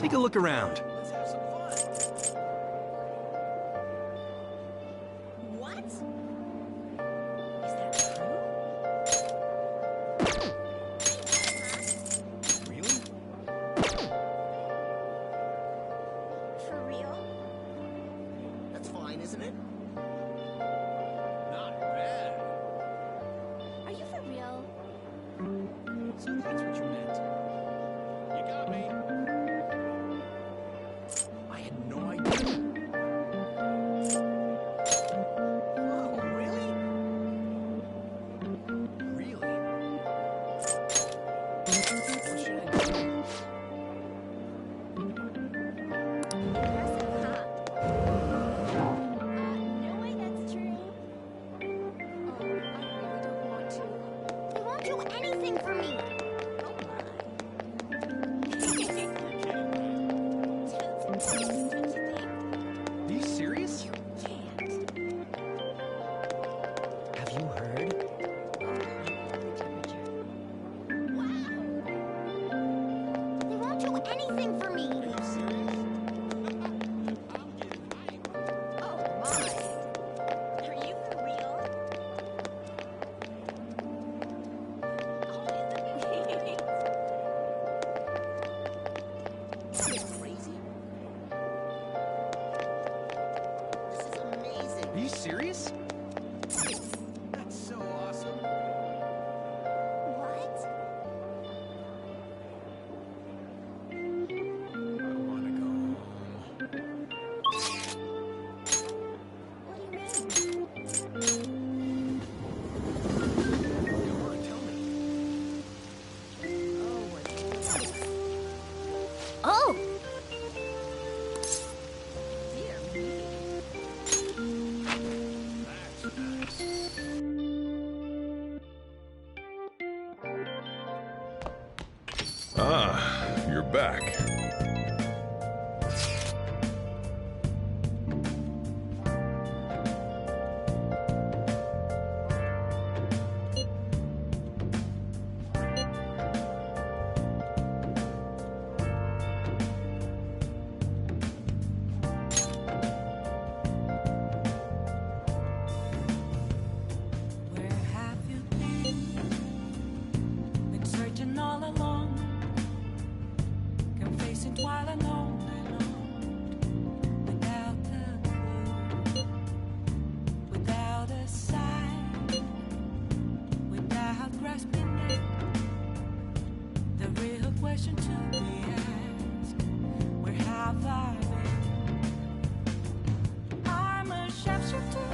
Take a look around. What? Is that true? Really? For real? That's fine, isn't it? Not bad. Are you for real? So that's what you meant. You got me. I had no idea. Whoa, really? Really? What should I do? No way that's true. Oh, I really don't want to. They won't do anything for me. Are you serious? Have you heard? They won't do anything for me. Are you serious? Oh my. Are you for real? Crazy? This is amazing. Are you serious? That's so awesome. What? I wanna go home. What do you mean? Go on, tell me. Oh! Ah, you're back. Where have you been? Been searching all along. Can face it while alone and on. Without a clue, without a sign, without grasping it. The real question to be asked: where have I been? I'm a sharpshooter.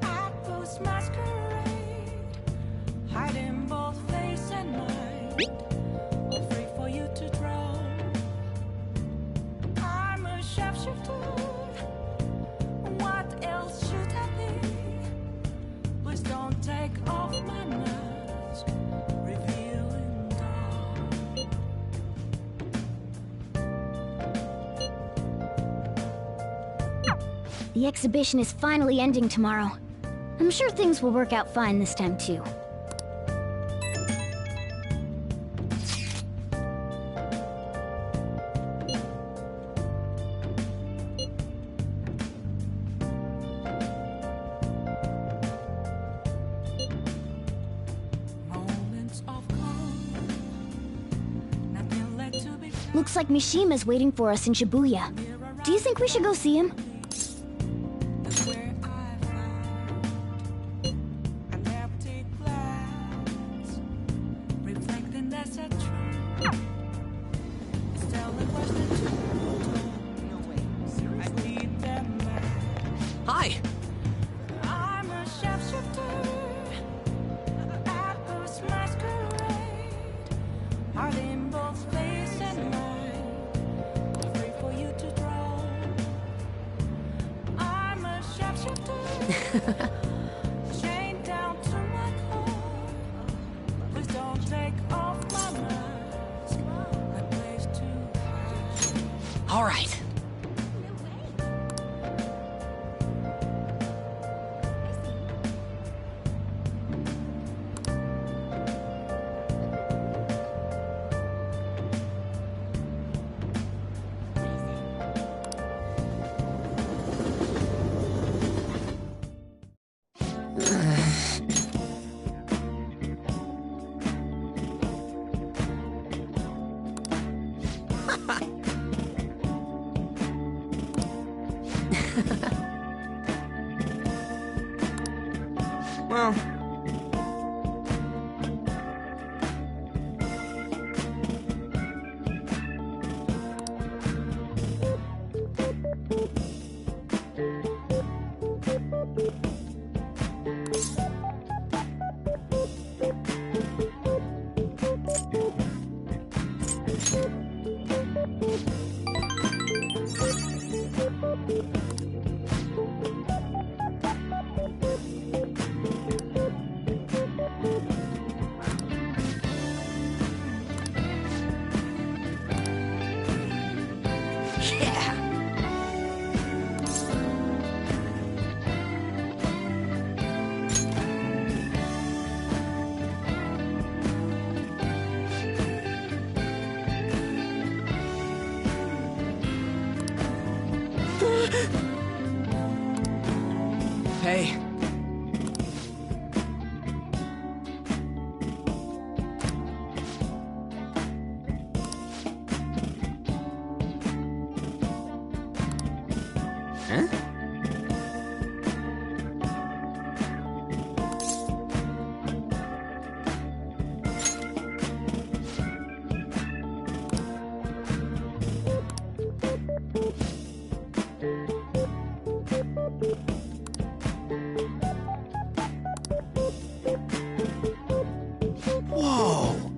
I post masquerade, hiding both face and mind, all free for you to draw. I'm a sharpshooter. What else should I be? Please don't take off my mask, revealing dawn. The exhibition is finally ending tomorrow. I'm sure things will work out fine this time, too. Moments of calm, nothing left to be found. Looks like Mishima's waiting for us in Shibuya. Do you think we should go see him? That's where I found an empty glass, reflecting that's a truth. It's telling what's the truth. No way. Seriously? I need them back. Hi! I'm a sharpshooter. Apples masquerade, hiding both face and mind, free for you to draw. I'm a sharpshooter. Chained down to my core. Please don't take off my mask. A place to hide. All right. Well... Hey. Huh? Whoa!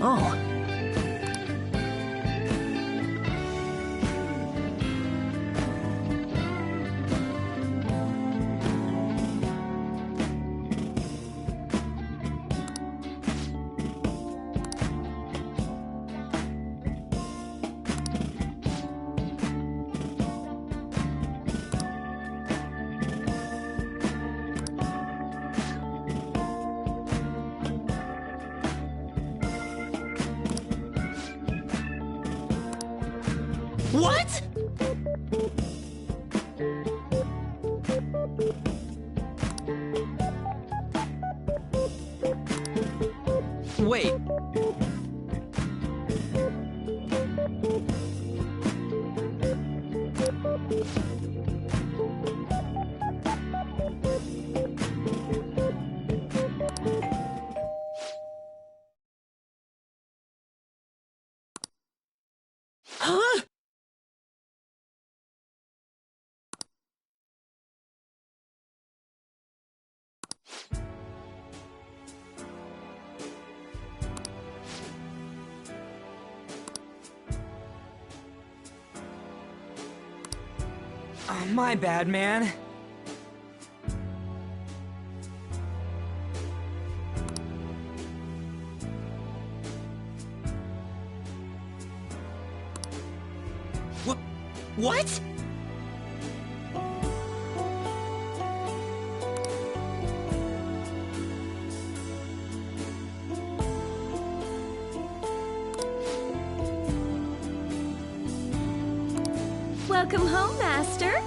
Oh. What? Wait. Huh? My bad, man. What? Welcome home, Master.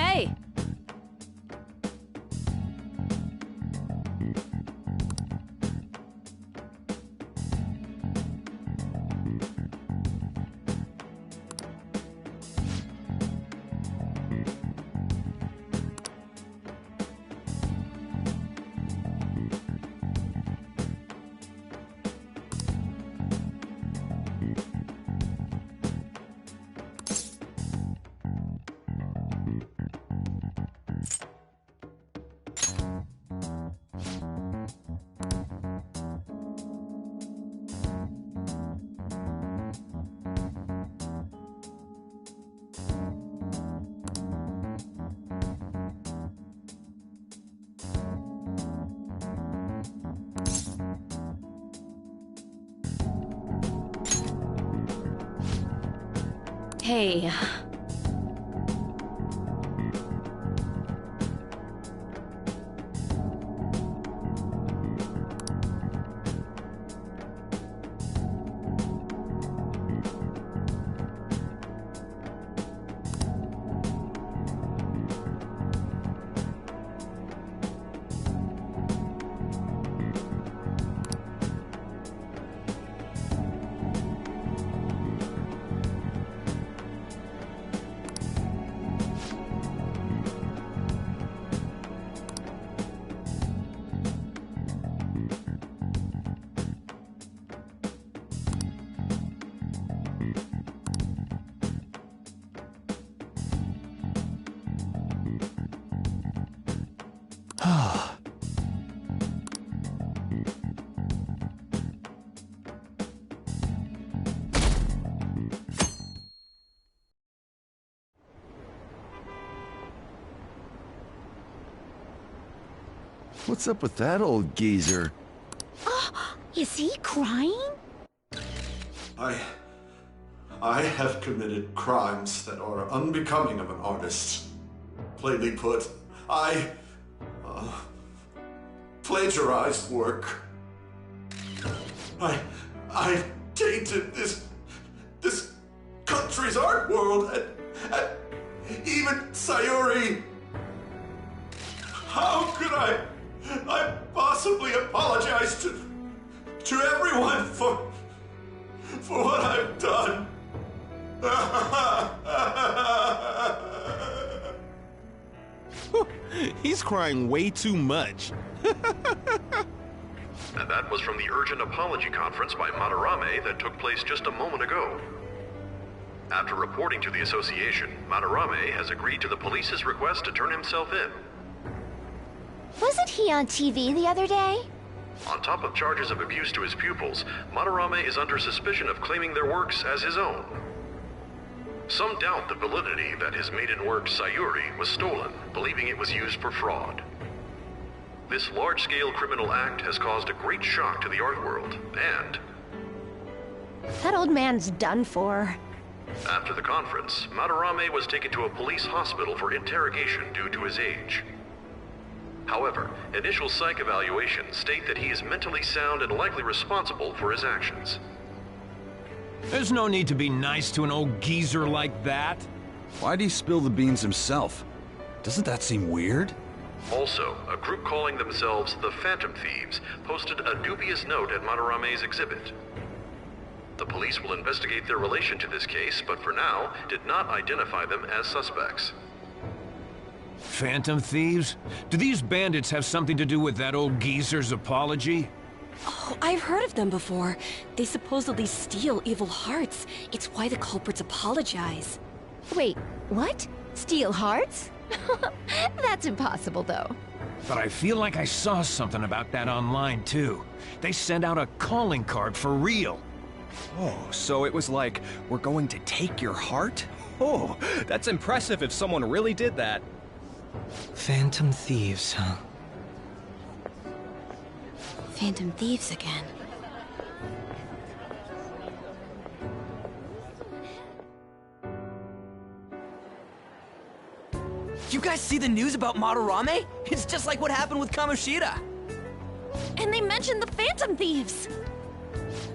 Hey! Hey. What's up with that old geezer? Oh, is he crying? I have committed crimes that are unbecoming of an artist. Plainly put, I plagiarized work. I tainted this country's art world and even Sayuri. How could I possibly apologize to everyone for what I've done? He's crying way too much. And that was from the urgent apology conference by Madarame that took place just a moment ago. After reporting to the association, Madarame has agreed to the police's request to turn himself in. Wasn't he on TV the other day? On top of charges of abuse to his pupils, Madarame is under suspicion of claiming their works as his own. Some doubt the validity that his maiden work, Sayuri, was stolen, believing it was used for fraud. This large-scale criminal act has caused a great shock to the art world, and That old man's done for. after the conference, Madarame was taken to a police hospital for interrogation due to his age. However, initial psych evaluations state that he is mentally sound and likely responsible for his actions. There's no need to be nice to an old geezer like that. Why'd he spill the beans himself? Doesn't that seem weird? Also, a group calling themselves the Phantom Thieves posted a dubious note at Madarame's exhibit. The police will investigate their relation to this case, but for now, did not identify them as suspects. Phantom thieves? Do these bandits have something to do with that old geezer's apology? Oh, I've heard of them before. They supposedly steal evil hearts. It's why the culprits apologize. Wait, what? Steal hearts? That's impossible, though. But I feel like I saw something about that online, too. They sent out a calling card for real. Oh, so it was like, we're going to take your heart? Oh, that's impressive if someone really did that. Phantom thieves, huh? Phantom thieves again. You guys see the news about Madarame? It's just like what happened with Kamoshida. And they mentioned the Phantom thieves.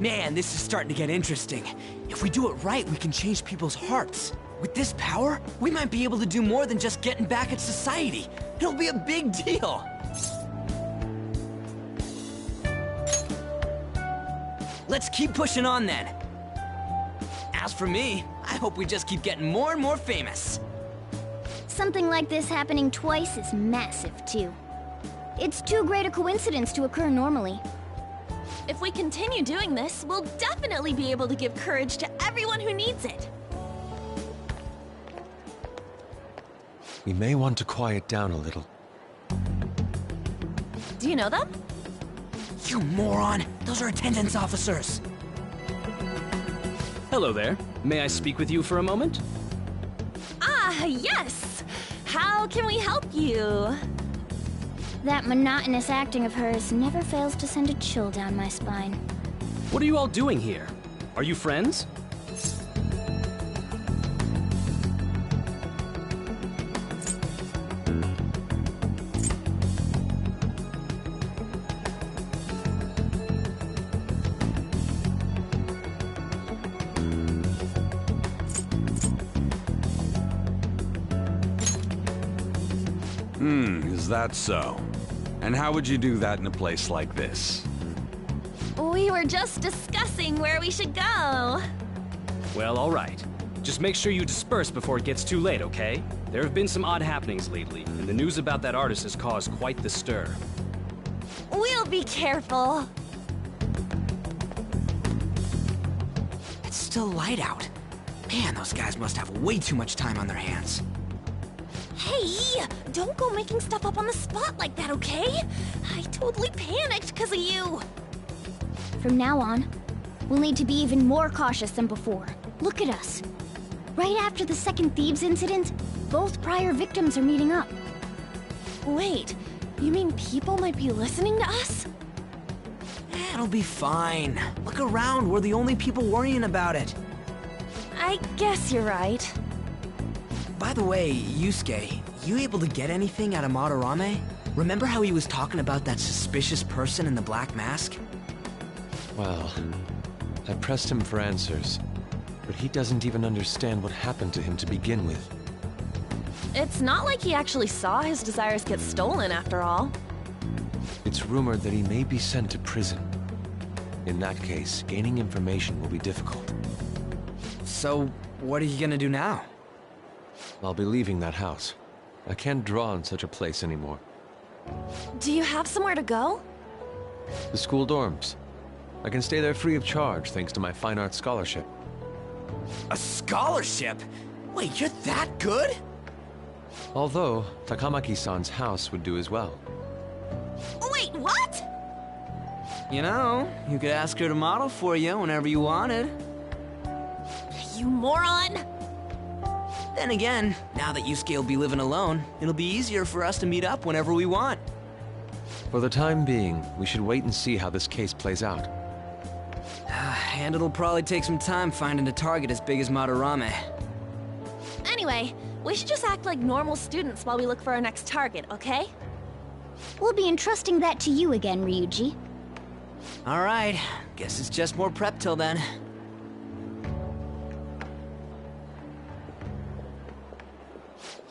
Man, this is starting to get interesting. If we do it right, we can change people's hearts. With this power, we might be able to do more than just getting back at society. It'll be a big deal. Let's keep pushing on then. As for me, I hope we just keep getting more and more famous. Something like this happening twice is massive, too. It's too great a coincidence to occur normally. If we continue doing this, we'll definitely be able to give courage to everyone who needs it. We may want to quiet down a little. Do you know them? You moron! Those are attendance officers! Hello there. May I speak with you for a moment? Ah, yes! How can we help you? That monotonous acting of hers never fails to send a chill down my spine. What are you all doing here? Are you friends? Is that so? And how would you do that in a place like this? We were just discussing where we should go. Well, all right. Just make sure you disperse before it gets too late, okay? There have been some odd happenings lately, and the news about that artist has caused quite the stir. We'll be careful. It's still light out. Man, those guys must have way too much time on their hands. Hey, don't go making stuff up on the spot like that, okay? I totally panicked because of you. From now on, we'll need to be even more cautious than before. Look at us. Right after the second Thebes incident, both prior victims are meeting up. Wait, you mean people might be listening to us? It'll be fine. Look around, we're the only people worrying about it. I guess you're right. By the way, Yusuke, you able to get anything out of Madarame? Remember how he was talking about that suspicious person in the black mask? Well, I pressed him for answers, but he doesn't even understand what happened to him to begin with. It's not like he actually saw his desires get stolen after all. It's rumored that he may be sent to prison. In that case, gaining information will be difficult. So, what are you gonna do now? I'll be leaving that house. I can't draw in such a place anymore. Do you have somewhere to go? The school dorms. I can stay there free of charge thanks to my fine arts scholarship. A scholarship? Wait, you're that good? Although, Takamaki-san's house would do as well. Wait, what? You know, you could ask her to model for you whenever you wanted. You moron! Then again, now that Yusuke will be living alone, it'll be easier for us to meet up whenever we want. For the time being, we should wait and see how this case plays out. And it'll probably take some time finding a target as big as Madarame. Anyway, we should just act like normal students while we look for our next target, okay? We'll be entrusting that to you again, Ryuji. Alright, guess it's just more prep till then.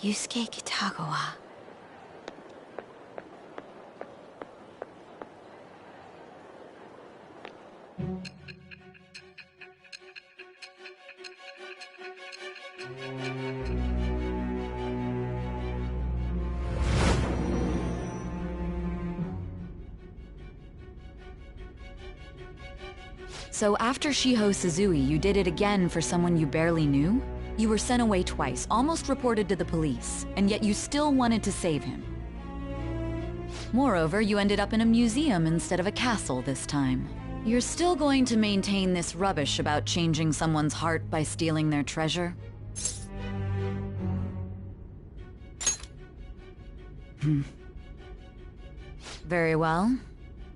Yusuke Kitagawa. So after Shiho Suzui, you did it again for someone you barely knew? You were sent away twice, almost reported to the police, and yet you still wanted to save him. Moreover, you ended up in a museum instead of a castle this time. You're still going to maintain this rubbish about changing someone's heart by stealing their treasure? Very well.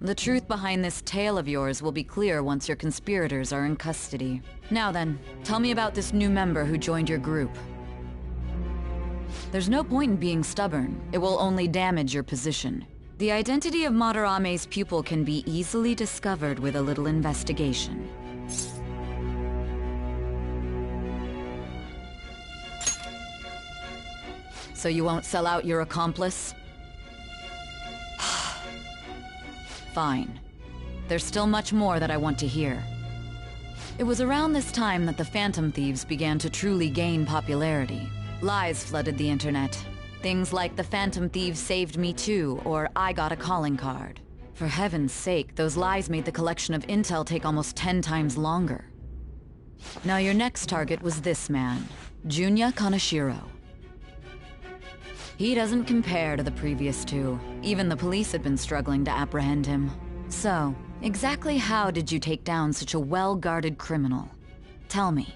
The truth behind this tale of yours will be clear once your conspirators are in custody. Now then, tell me about this new member who joined your group. There's no point in being stubborn. It will only damage your position. The identity of Madarame's pupil can be easily discovered with a little investigation. So you won't sell out your accomplice? Fine. There's still much more that I want to hear. It was around this time that the Phantom Thieves began to truly gain popularity. Lies flooded the internet. Things like the Phantom Thieves saved me too, or I got a calling card. For heaven's sake, those lies made the collection of intel take almost 10 times longer. Now your next target was this man, Junya Kaneshiro. He doesn't compare to the previous two. Even the police had been struggling to apprehend him. So, exactly how did you take down such a well-guarded criminal? Tell me.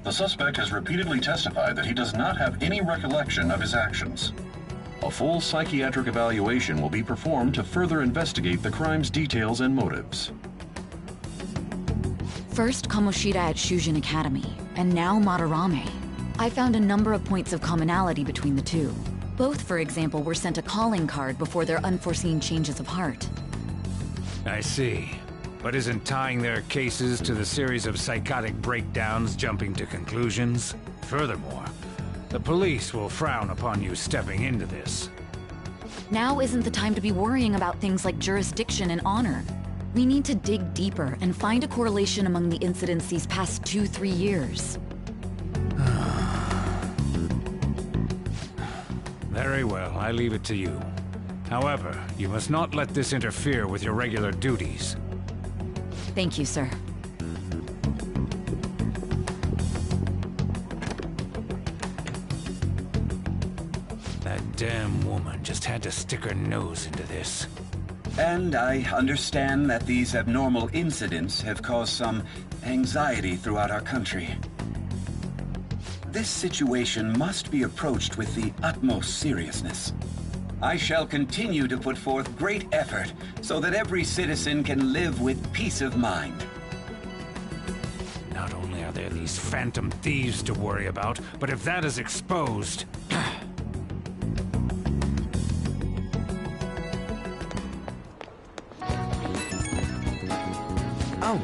The suspect has repeatedly testified that he does not have any recollection of his actions. A full psychiatric evaluation will be performed to further investigate the crime's details and motives. First Kamoshida at Shujin Academy, and now Madarame. I found a number of points of commonality between the two. Both, for example, were sent a calling card before their unforeseen changes of heart. I see. But isn't tying their cases to the series of psychotic breakdowns jumping to conclusions? Furthermore, the police will frown upon you stepping into this. Now isn't the time to be worrying about things like jurisdiction and honor. We need to dig deeper and find a correlation among the incidents these past 2-3 years. Very well, I leave it to you. However, you must not let this interfere with your regular duties. Thank you, sir. That damn woman just had to stick her nose into this. And I understand that these abnormal incidents have caused some anxiety throughout our country. This situation must be approached with the utmost seriousness. I shall continue to put forth great effort so that every citizen can live with peace of mind. Not only are there these Phantom Thieves to worry about, but if that is exposed... Oh.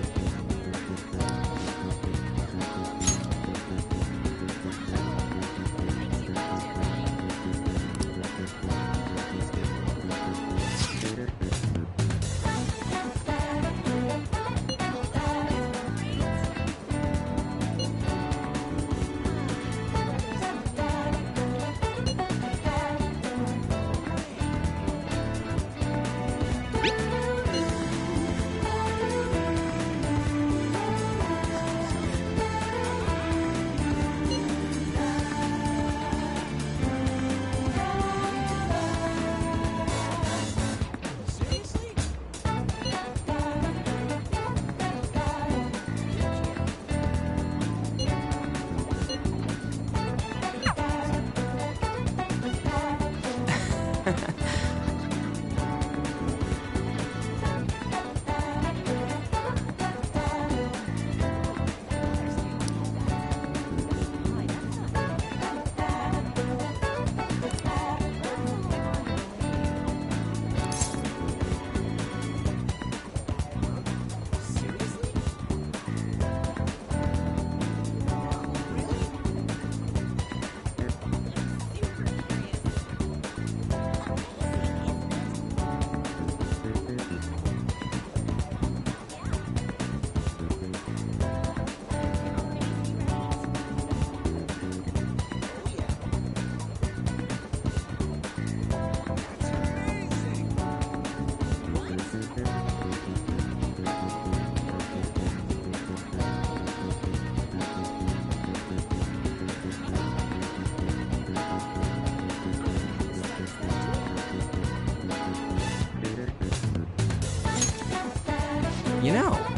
You know.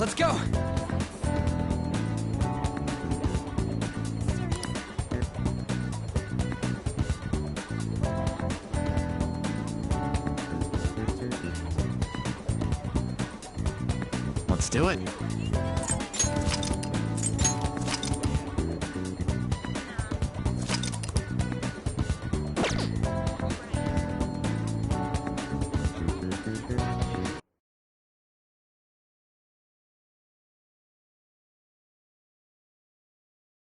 Let's go! Let's do it.